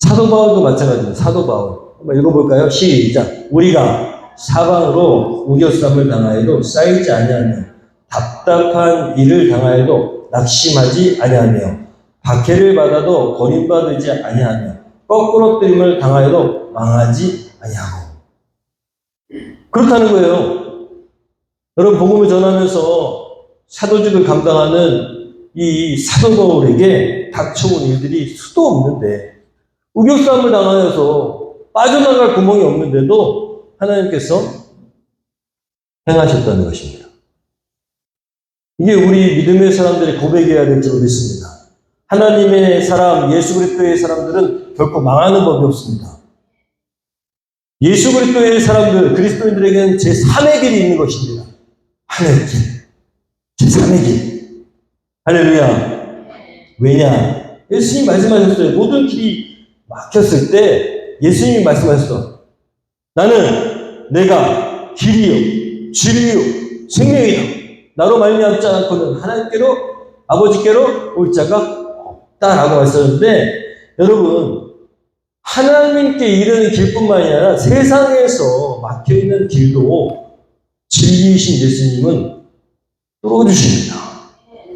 사도 바울도 마찬가지입니다. 사도 바울. 한번 읽어볼까요? 시작. 우리가 사방으로 우겨쌈을 당하여도 쌓이지 아니하며 답답한 일을 당하여도 낙심하지 아니하며 박해를 받아도 버림받지 아니하며 거꾸러뜨림을 당하여도 망하지 아니하고. 그렇다는 거예요. 여러분, 복음을 전하면서 사도직을 감당하는 이 사도 바울에게 닥쳐온 일들이 수도 없는데, 우겨쌈을 당하여서 빠져나갈 구멍이 없는데도 하나님께서 행하셨다는 것입니다. 이게 우리 믿음의 사람들이 고백해야 될 줄 믿습니다. 하나님의 사람, 예수 그리스도의 사람들은 결코 망하는 법이 없습니다. 예수 그리스도의 사람들, 그리스도인들에게는 제3의 길이 있는 것입니다. 하늘의 길. 제3의 길. 할렐루야. 왜냐? 예수님이 말씀하셨어요. 모든 길이 막혔을 때 예수님이 말씀하셨어. 나는 내가 길이요, 진리요, 생명이다. 나로 말미암지 않고는 하나님께로, 아버지께로 올 자가 없다라고 하셨는데, 여러분, 하나님께 이르는 길뿐만 아니라 세상에서 막혀있는 길도 진리이신 예수님은 뚫어주십니다.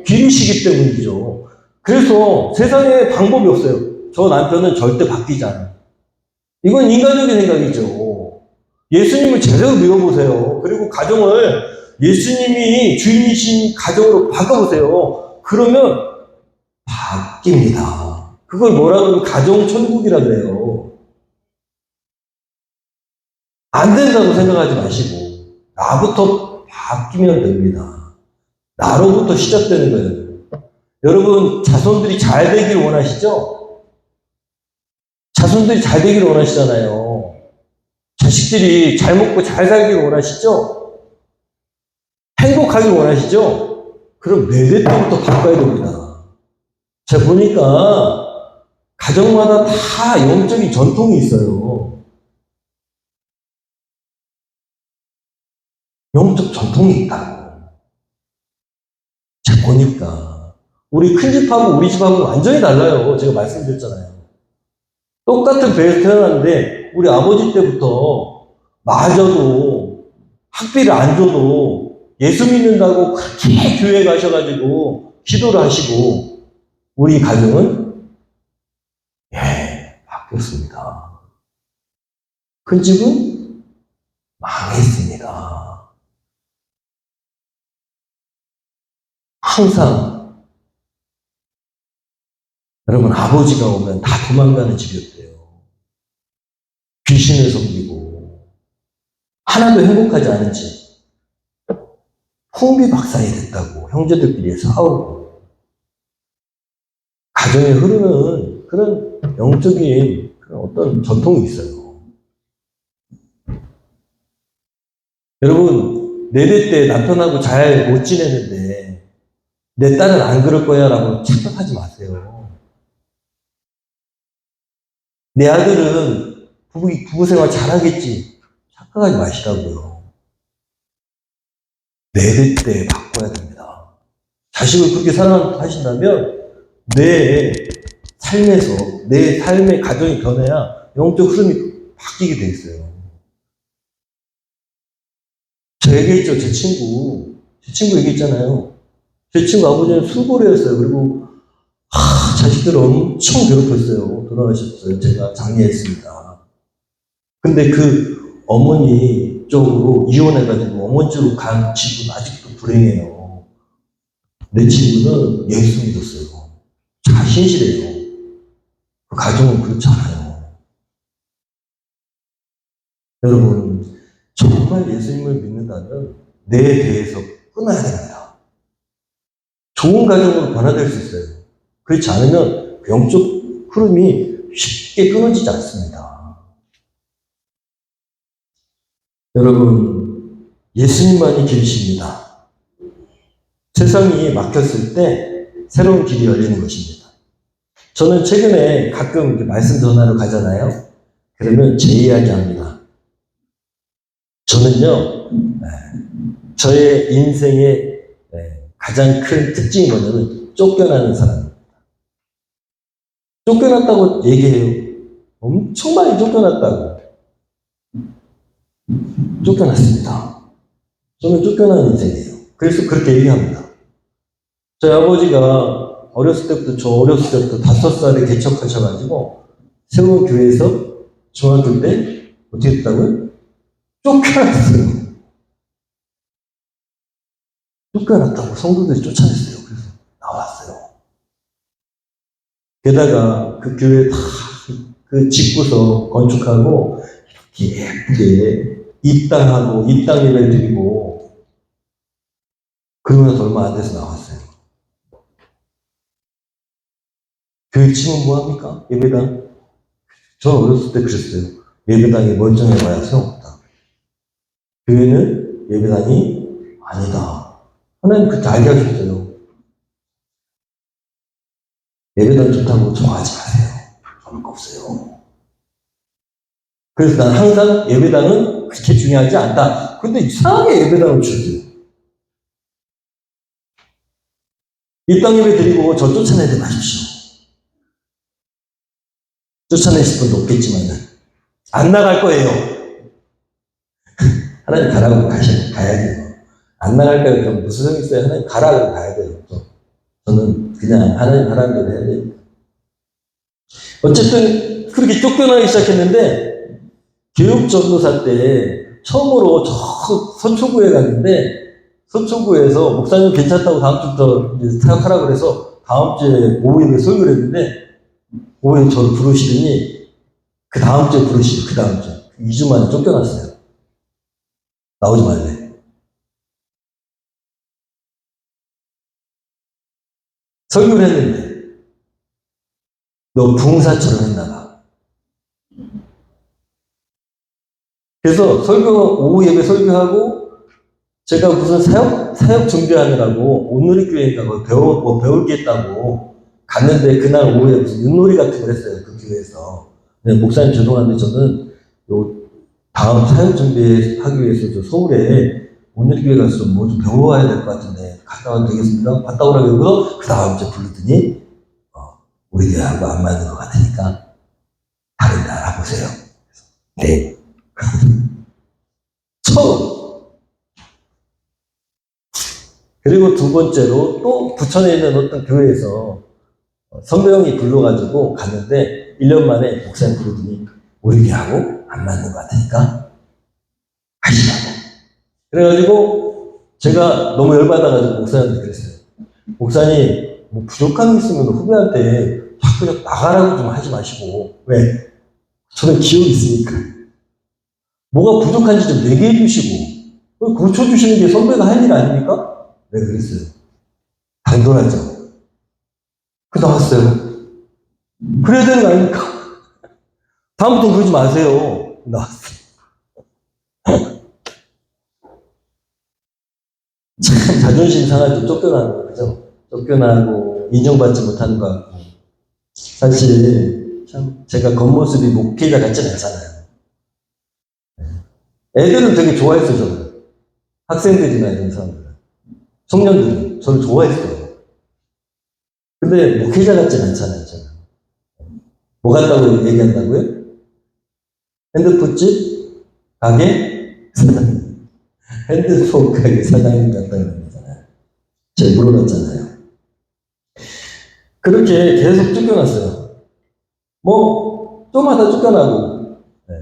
길이시기 때문이죠. 그래서 세상에 방법이 없어요. 저 남편은 절대 바뀌지 않아요. 이건 인간적인 생각이죠. 예수님을 제대로 믿어보세요. 그리고 가정을 예수님이 주인이신 가정으로 바꿔보세요. 그러면 바뀝니다. 그걸 뭐라 그러면 가정천국이라 그래요. 안 된다고 생각하지 마시고 나부터 바뀌면 됩니다. 나로부터 시작되는 거예요. 여러분 자손들이 잘 되기를 원하시죠? 자손들이 잘 되기를 원하시잖아요. 자식들이 잘 먹고 잘 살기를 원하시죠? 행복하기를 원하시죠? 그럼 내대 때부터 바꿔야 됩니다. 제가 보니까 가정마다 다 영적인 전통이 있어요. 영적 전통이 있다고. 제가 보니까 우리 큰 집하고 우리 집하고 완전히 달라요. 제가 말씀드렸잖아요. 똑같은 배에서 태어났는데 우리 아버지 때부터 맞아도 학비를 안 줘도 예수 믿는다고 그렇게 교회 가셔가지고 기도를 하시고 우리 가정은 바뀌었습니다. 큰 집은 망했습니다. 항상 여러분 아버지가 오면 다 도망가는 집이었대요. 귀신을 섬기고 하나도 행복하지 않은 집. 풍비박산이 됐다고 형제들끼리 싸우고 가정에 흐르는 그런 영적인 그런 어떤 전통이 있어요. 여러분 내대 때 남편하고 잘 못 지내는데 내 딸은 안 그럴 거야 라고 착각하지 마세요. 내 아들은 부부생활 잘하겠지 착각하지 마시라고요. 내대 때 바꿔야 됩니다. 자식을 그렇게 사랑하신다면 내 삶에서 내 삶의 가정이 변해야 영적 흐름이 바뀌게 돼 있어요. 저 얘기했죠. 제 친구 얘기했잖아요. 제 친구 아버지는 술고래였어요. 그리고 자식들을 엄청 괴롭혔어요. 돌아가셨어요. 제가 장례했습니다. 근데 그 어머니 쪽으로 이혼해가지고 어머니 쪽으로 간 친구는 아직도 불행해요. 내 친구는 예수 믿었어요. 자신실해요. 그 가정은 그렇지 않아요. 여러분 정말 예수님을 믿는다면 내 배에서 끊어야 됩니다. 좋은 가정으로 변화될 수 있어요. 그렇지 않으면 영적 흐름이 쉽게 끊어지지 않습니다. 여러분, 예수님만이 길이십니다. 세상이 막혔을 때 새로운 길이 열리는 것입니다. 저는 최근에 가끔 이렇게 말씀 전하러 가잖아요. 그러면 제 이야기 합니다. 저는요, 저의 인생의 가장 큰 특징이 뭐냐면 쫓겨나는 사람입니다. 쫓겨났다고 얘기해요. 엄청 많이 쫓겨났다고. 쫓겨났습니다. 저는 쫓겨나는 인생이에요. 그래서 그렇게 얘기합니다. 저희 아버지가 저 어렸을 때부터 5살에 개척하셔가지고 새로운 교회에서 중학교 때 어떻게 했다고요? 쫓겨났어요. 쫓겨났다고 성도들이 쫓아냈어요. 그래서 나왔어요. 게다가 그 교회 다 그 집구석 건축하고 이렇게 예쁘게 입당하고 입당 예배를 드리고 그러면서 얼마 안 돼서 나왔어요. 교회 치면 뭐합니까? 예배당. 저는 어렸을 때 그랬어요. 예배당이 멀쩡해봐야 소용없다. 교회는 예배당이 아니다. 하나님 그때 알게 하셨어요. 예배당 좋다고 좋아하지 마세요. 그럴 거 없어요. 그래서 난 항상 예배당은 그렇게 중요하지 않다. 근데 이상하게 예배당을 주세요. 입당 예배 드리고 저 쫓아내지 마십시오. 쫓아내실 분도 없겠지만은 안 나갈 거예요. 하나님 가라고 가야 돼요. 안 나갈 거예요. 그럼 무슨 소용이 있어요? 하나님 가라고 가야 돼요. 저는 그냥 하나님 하라는 대로 해야 돼요. 어쨌든 그렇게 쫓겨나기 시작했는데 교육 전도사 때 처음으로 저 서초구에 갔는데 서초구에서 목사님 괜찮다고 다음 주부터 이제 사역하라고 그래서 다음 주에 오후에 설교를 했는데 오후에 저를 부르시더니 그 다음 주에 부르시고 그 다음 주에 2주 만에 쫓겨났어요. 나오지 말래. 설교를 했는데 너 붕사처럼 했나 봐. 그래서 오후 예배 설교하고 제가 무슨 사역 준비하느라고 온누리 교회인가 배울 게 있다고 갔는데 그날 오후에 무슨 윷놀이 같은 걸 했어요. 그 교회에서. 네, 목사님 죄송한데 저는 요 다음 사역 준비하기 위해서 저 서울에 온누리 교회 가서 뭐 좀 배워와야 될 것 같은데 갔다 와도 되겠습니까? 갔다 오라고 해서 그 다음 주에 부르더니 우리 교회하고 안 맞는 것 같으니까 다른 데 알아보세요. 네. 처음. 그리고 두 번째로 또 부천에 있는 어떤 교회에서 선배형이 불러가지고 갔는데 1년 만에 목사님 부르더니 우리 교회하고 안 맞는 것 같으니까 하시라고. 그래가지고 제가 너무 열받아가지고 목사님한테 그랬어요. 목사님 뭐 부족한 게 있으면 후배한테 자꾸 나가라고 좀 하지 마시고. 왜? 저는 기억이 있으니까. 뭐가 부족한지 좀 얘기해 주시고 고쳐주시는 게 선배가 할 일 아닙니까? 네, 그랬어요. 당돌하죠. 그 나왔어요. 그래야 되는 거 아닙니까? 다음부터 그러지 마세요. 나왔어요. 참 자존심 상할 때 쫓겨나는 거, 그죠? 쫓겨나고 인정받지 못하는 것 같고. 사실 참 제가 겉모습이 목회자 같진 않잖아요. 애들은 되게 좋아했어요, 저는. 학생들이나 이런 사람들은. 청년들은 저를 좋아했어요. 근데 목회자 같진 않잖아요, 저는. 뭐 같다고 얘기한다고요? 핸드폰집 가게 사장님. 핸드폰 가게 사장님 같다는 거잖아요. 제가 물어봤잖아요. 그렇게 계속 쫓겨났어요. 좀 하다 쫓겨나고. 네.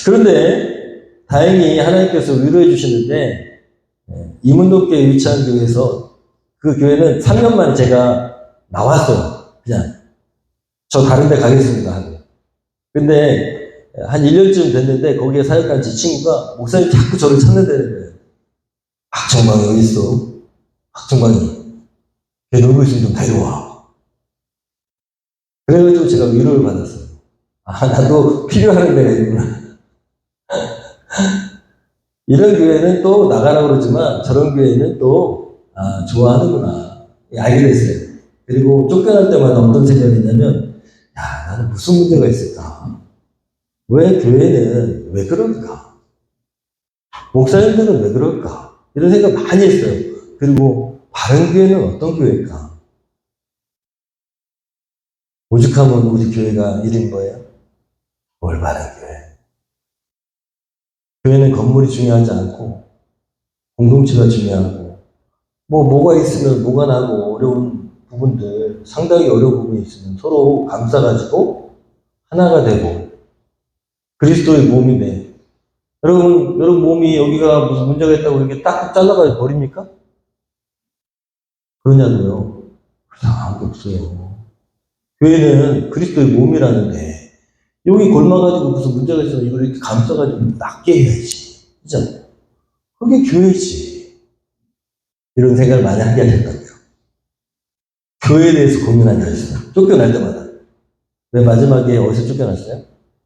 그런데 다행히 하나님께서 위로해 주시는데 이문동교에 위치한 교회에서 그 교회는 3년 만에 제가 나왔어요. 그냥 저 다른 데 가겠습니다 하고. 근데 한 1년쯤 됐는데 거기에 사역한 제 친구가 목사님 자꾸 저를 찾는다는 거예요. 박정방이 어디 있어? 박정방이 걔 놀고 있으면 좀 데려와. 그래가지고 제가 위로를 받았어요. 아, 나도 필요한 데가 있구나. 이런 교회는 또 나가라고 그러지만 저런 교회는 또 좋아하는구나. 알게 됐어요. 그리고 쫓겨날 때마다 어떤 생각이 있냐면 야, 나는 무슨 문제가 있을까? 왜 교회는 왜 그럴까? 목사님들은 왜 그럴까? 이런 생각 많이 했어요. 그리고 바른 교회는 어떤 교회일까? 오죽하면 우리 교회가 이런 거예요? 올바른 교회. 교회는 건물이 중요하지 않고 공동체가 중요하고 뭐가 있으면 뭐가 나고 어려운 부분들 상당히 어려운 부분이 있으면 서로 감싸가지고 하나가 되고 그리스도의 몸인데 여러분 몸이 여기가 무슨 문제가 있다고 이렇게 딱 잘라가 버립니까? 그러냐고요. 아무도 없어요. 교회는 그리스도의 몸이라는데 여기 골마가지고 무슨 문제가 있으면 이걸 이렇게 감싸가지고 낫게 해야지. 그죠? 그게 교회지. 이런 생각을 많이 하게 됐다고요. 교회에 대해서 고민한 적이 있어요. 쫓겨날 때마다. 왜 마지막에 어디서 쫓겨났어요?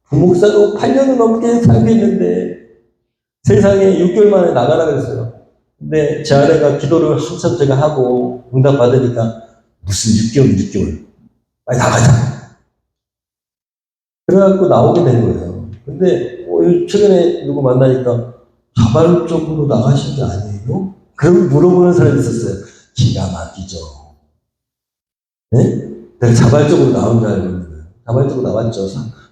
부목사로 8년을 넘게 살겠는데 세상에 6개월 만에 나가라 그랬어요. 근데 제 아내가 기도를 한참 제가 하고 응답 받으니까 무슨 6개월. 빨리 나가자. 그래갖고 나오게 된 거예요. 근데 최근에 누구 만나니까 자발적으로 나가신 게 아니에요? 그럼 물어보는 사람이 있었어요. 기가 막히죠. 네? 내가 자발적으로 나온 줄 알고 있는 거예요. 자발적으로 나왔죠.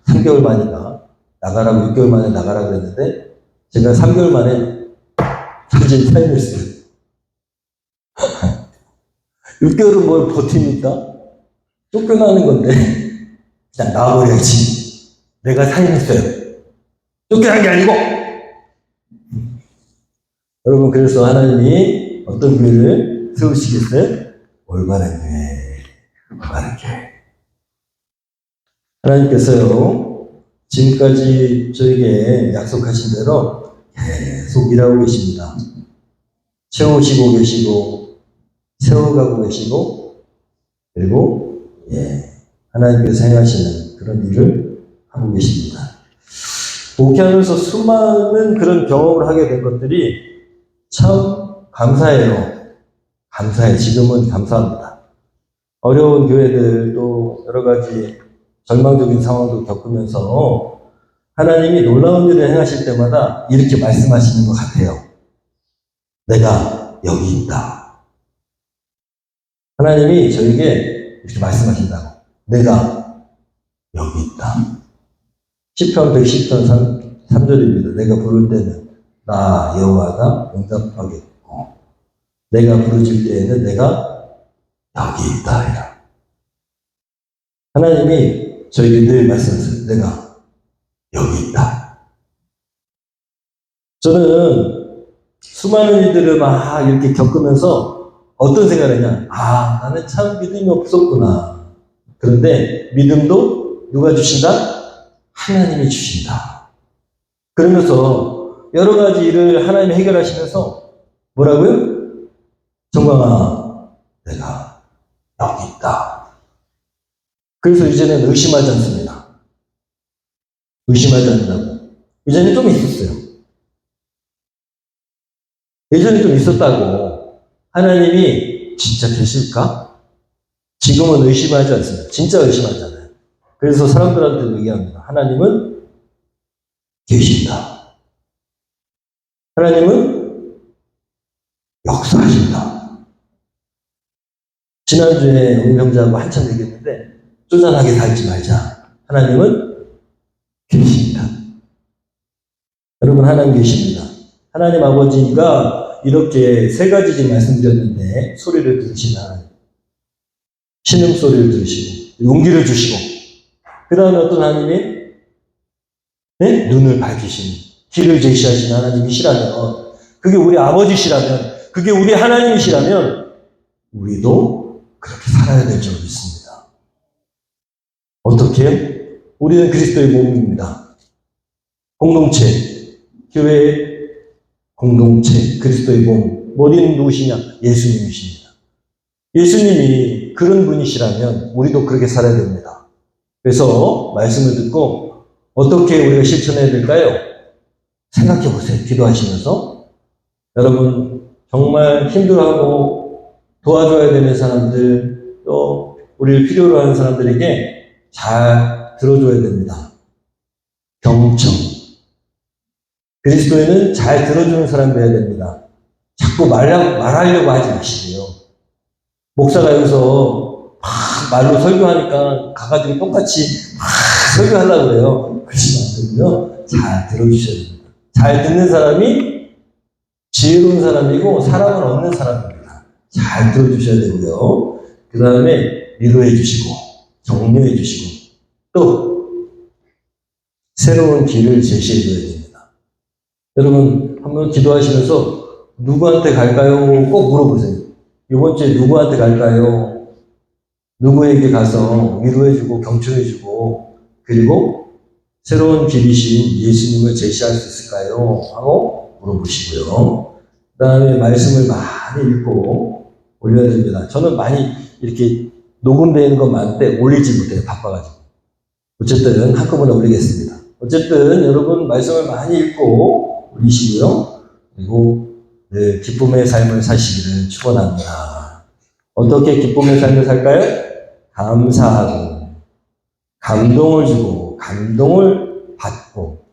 3개월 만인가. 나가라고 6개월 만에 나가라고 했는데 제가 3개월 만에 사진 타임했어요. 6개월은 뭘 버팁니까? 쫓겨나는 건데 그냥 나와버려야지. 내가 타임했어요. 쫓겨난 게 아니고. 여러분, 그래서 하나님이 어떤 교회를 세우시겠어요? 올바른 교회. 올바른 교회. 하나님께서요, 지금까지 저에게 약속하신 대로 계속 일하고 계십니다. 채우시고 계시고, 세워가고 계시고, 그리고, 하나님께서 행하시는 그런 일을 하고 계십니다. 목회하면서 수많은 그런 경험을 하게 된 것들이 참 감사해요. 감사해. 지금은 감사합니다. 어려운 교회들 또 여러 가지 절망적인 상황도 겪으면서 하나님이 놀라운 일을 행하실 때마다 이렇게 말씀하시는 것 같아요. 내가 여기 있다. 하나님이 저에게 이렇게 말씀하신다고. 내가 여기 있다. 시편 110편 3절입니다. 내가 부를 때는 나 여호와가 응답하겠고 내가 부르질 때에는 내가 여기 있다. 하나님이 저에게 늘 말씀하세요. 내가 여기 있다. 저는 수많은 일들을 막 이렇게 겪으면서 어떤 생각을 했냐. 나는 참 믿음이 없었구나. 그런데 믿음도 누가 주신다? 하나님이 주신다. 그러면서 여러 가지 일을 하나님이 해결하시면서 뭐라고요? 정광아, 내가 여기 있다. 그래서 이제는 의심하지 않습니다. 의심하지 않는다고. 이제는 좀 있었어요. 예전에 좀 있었다고. 하나님이 진짜 계실까? 지금은 의심하지 않습니다. 진짜 의심하지 않아요. 그래서 사람들한테 얘기합니다. 하나님은 계신다. 하나님은 역사하신다. 지난주에 우리 형제하고 한참 얘기했는데 쪼잔하게 살지 말자. 하나님은 계십니다. 여러분, 하나님 계십니다. 하나님 아버지가 이렇게 세 가지 지금 말씀드렸는데 소리를 들으시는 하나님. 신음소리를 들으시고 용기를 주시고 그 다음에 어떤 하나님이 눈을 밝히시는 길을 제시하시는 하나님이시라면 그게 우리 아버지시라면 그게 우리 하나님이시라면 우리도 그렇게 살아야 될 줄 믿습니다. 어떻게? 우리는 그리스도의 몸입니다. 공동체, 교회의 공동체, 그리스도의 몸. 머리는 누구시냐? 예수님이십니다. 예수님이 그런 분이시라면 우리도 그렇게 살아야 됩니다. 그래서 말씀을 듣고 어떻게 우리가 실천해야 될까요? 생각해 보세요. 기도하시면서. 여러분, 정말 힘들어하고 도와줘야 되는 사람들, 또 우리를 필요로 하는 사람들에게 잘 들어줘야 됩니다. 경청. 그리스도인은 잘 들어주는 사람 되어야 됩니다. 자꾸 말하려고 하지 마시고요. 목사가 여기서 막 말로 설교하니까 가가지고 똑같이 막 설교하려고 그래요. 그러시면 안 되고요. 잘 들어주셔야 됩니다. 잘 듣는 사람이 지혜로운 사람이고 사랑을 얻는 사람입니다. 잘 들어주셔야 되고요. 그 다음에 위로해 주시고 격려해 주시고 또 새로운 길을 제시해 줘야 됩니다. 여러분, 한번 기도하시면서 누구한테 갈까요? 꼭 물어보세요. 이번 주에 누구한테 갈까요? 누구에게 가서 위로해주고 경청해주고 그리고 새로운 길이신 예수님을 제시할 수 있을까요? 하고 물어보시고요. 그 다음에 말씀을 많이 읽고 올려야 됩니다. 저는 많이 이렇게 녹음되는 건 많은데 올리지 못해요. 바빠가지고. 어쨌든 한꺼번에 올리겠습니다. 어쨌든 여러분 말씀을 많이 읽고 올리시고요. 그리고 늘 기쁨의 삶을 사시기를 축원합니다. 어떻게 기쁨의 삶을 살까요? 감사하고 감동을 주고 감동을 받고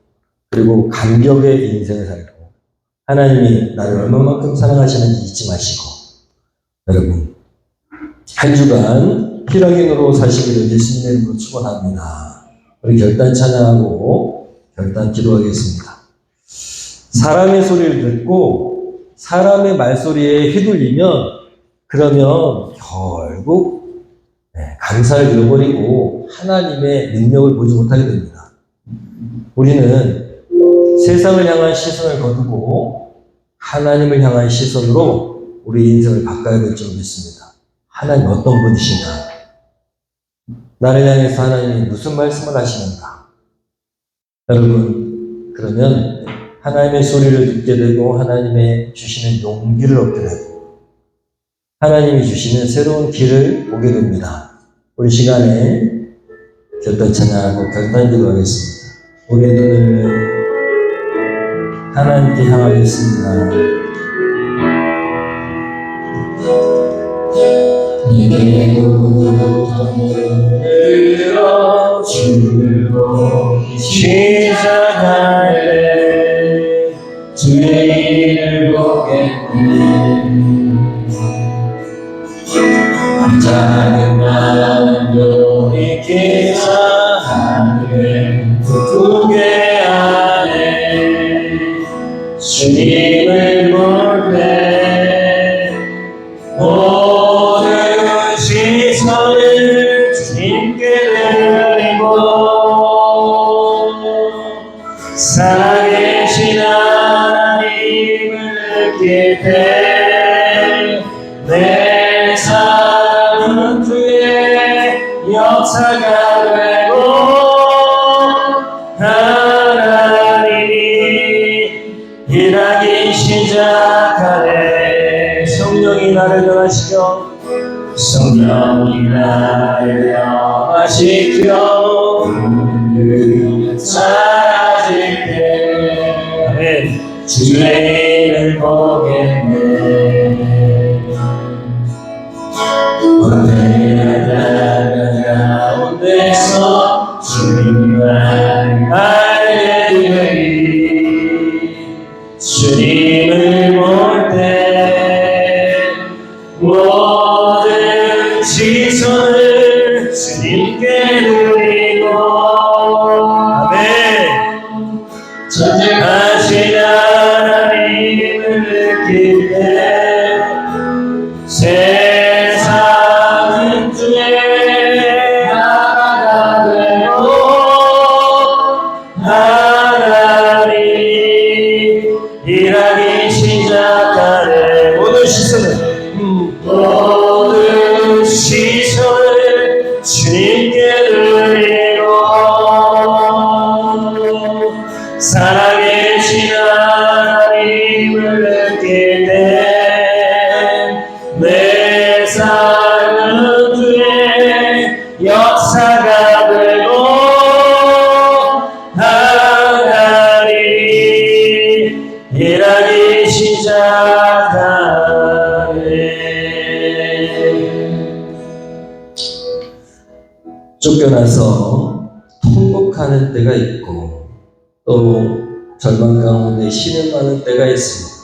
그리고 감격의 인생을 살고 하나님이 나를 얼마만큼 사랑하시는지 잊지 마시고 여러분 한 주간 희락인으로 사시기를 예수님의 이름으로 축원합니다. 우리 결단 찬양하고 결단 기도하겠습니다. 사람의 소리를 듣고 사람의 말소리에 휘둘리면 그러면 결국 감사를 잃어버리고 하나님의 능력을 보지 못하게 됩니다. 우리는 세상을 향한 시선을 거두고 하나님을 향한 시선으로 우리 인생을 바꿔야 될 줄 믿습니다. 하나님 어떤 분이신가? 나를 향해서 하나님이 무슨 말씀을 하시는가? 여러분, 그러면 하나님의 소리를 듣게 되고 하나님의 주시는 용기를 얻게 되고 하나님이 주시는 새로운 길을 보게 됩니다. 우리 시간에 결단 찬양하고 결단 기도하겠습니다. 우리의 눈을 하나님께 향하겠습니다. 내게 눈을 들어주고 시작할래 주의 일을 보겠네. 작은 마음도 있기사 하늘 두 개 안에 주님을 볼 때 모든 시선을 주님께 드리고 살아계신 하나님을 느낄 때 내 삶은 주의 역사가 되고 하나님이 일하기 시작하네. 성령이 나를 변화시켜 성령이 나를 변화시켜 사라질 때 아멘. 주의 일을 보겠네. 어디나 가운데서 주님만 알게 되리. 주님을 볼 때 모든 시선을 주님께 드리고 아멘. 전쟁하신 하나님을 느낄 때 세상은 주의 나라가 되고 하나님이 일하기 시작하네. 모든 시선을 주님께 드리고 살아계신 하나님을 느낄 때 내 삶은 주의 역사가 되고 하나님이 일하기 시작하네. 쫓겨나서 통곡하는 때가 있고 또 절망 가운데 신음하는 때가 있습니다.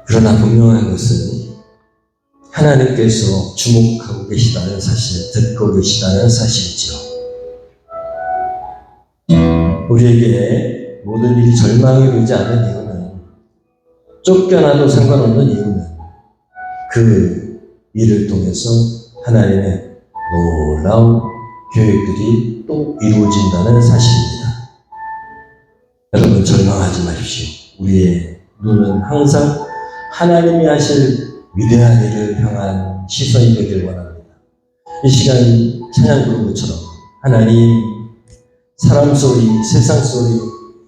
그러나 분명한 것은 하나님께서 주목하고 계시다는 사실, 듣고 계시다는 사실이죠. 우리에게 모든 일이 절망이 되지 않는 이유는, 쫓겨나도 상관없는 이유는 그 일을 통해서 하나님의 놀라운 계획들이 또 이루어진다는 사실입니다. 여러분 절망하지 마십시오. 우리의 눈은 항상 하나님이 하실 위대한 일을 향한 시선이 되길 원합니다. 이 시간 찬양 부른 것처럼 하나님 사람 소리, 세상 소리,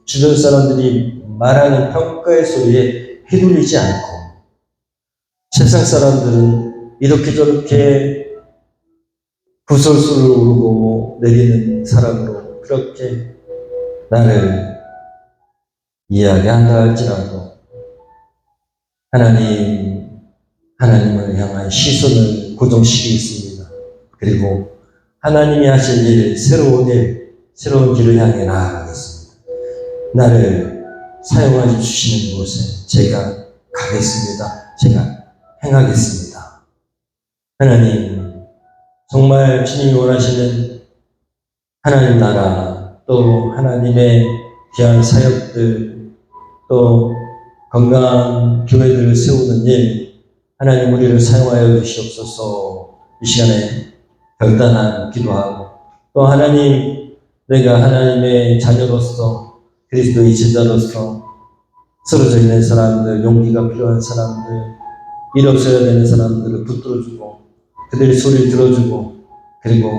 주변 사람들이 말하는 평가의 소리에 휘둘리지 않고 세상 사람들은 이렇게 저렇게 구설수를 오르고 내리는 사람으로 그렇게 나를 이야기한다 할지라도 하나님을 향한 시선을 고정시키겠습니다. 그리고 하나님이 하실 일, 새로운 길을 향해 나아가겠습니다. 나를 사용하여 주시는 곳에 제가 가겠습니다. 제가 행하겠습니다. 하나님, 정말 주님이 원하시는 하나님 나라, 또 하나님의 귀한 사역들, 또 건강한 교회들을 세우는 일, 하나님 우리를 사용하여 주시옵소서. 이 시간에 결단한 기도하고 또 하나님 내가 하나님의 자녀로서 그리스도의 제자로서 쓰러져 있는 사람들, 용기가 필요한 사람들, 일 없어야 되는 사람들을 붙들어주고 그들의 소리를 들어주고 그리고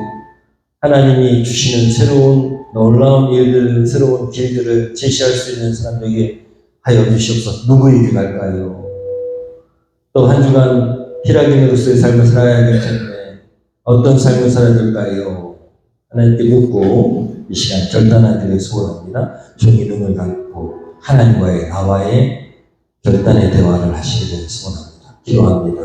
하나님이 주시는 새로운 놀라운 일들, 새로운 길들을 제시할 수 있는 사람에게 하여 주시옵소서. 누구에게 갈까요? 또 한 주간 히라기노로서의 삶을 살아야 될 텐데 어떤 삶을 살아야 될까요? 하나님께 묻고 이 시간 결단하기를 소원합니다. 종이 눈을 감고 하나님과의 나와의 결단의 대화를 하시기를 소원합니다. 기도합니다.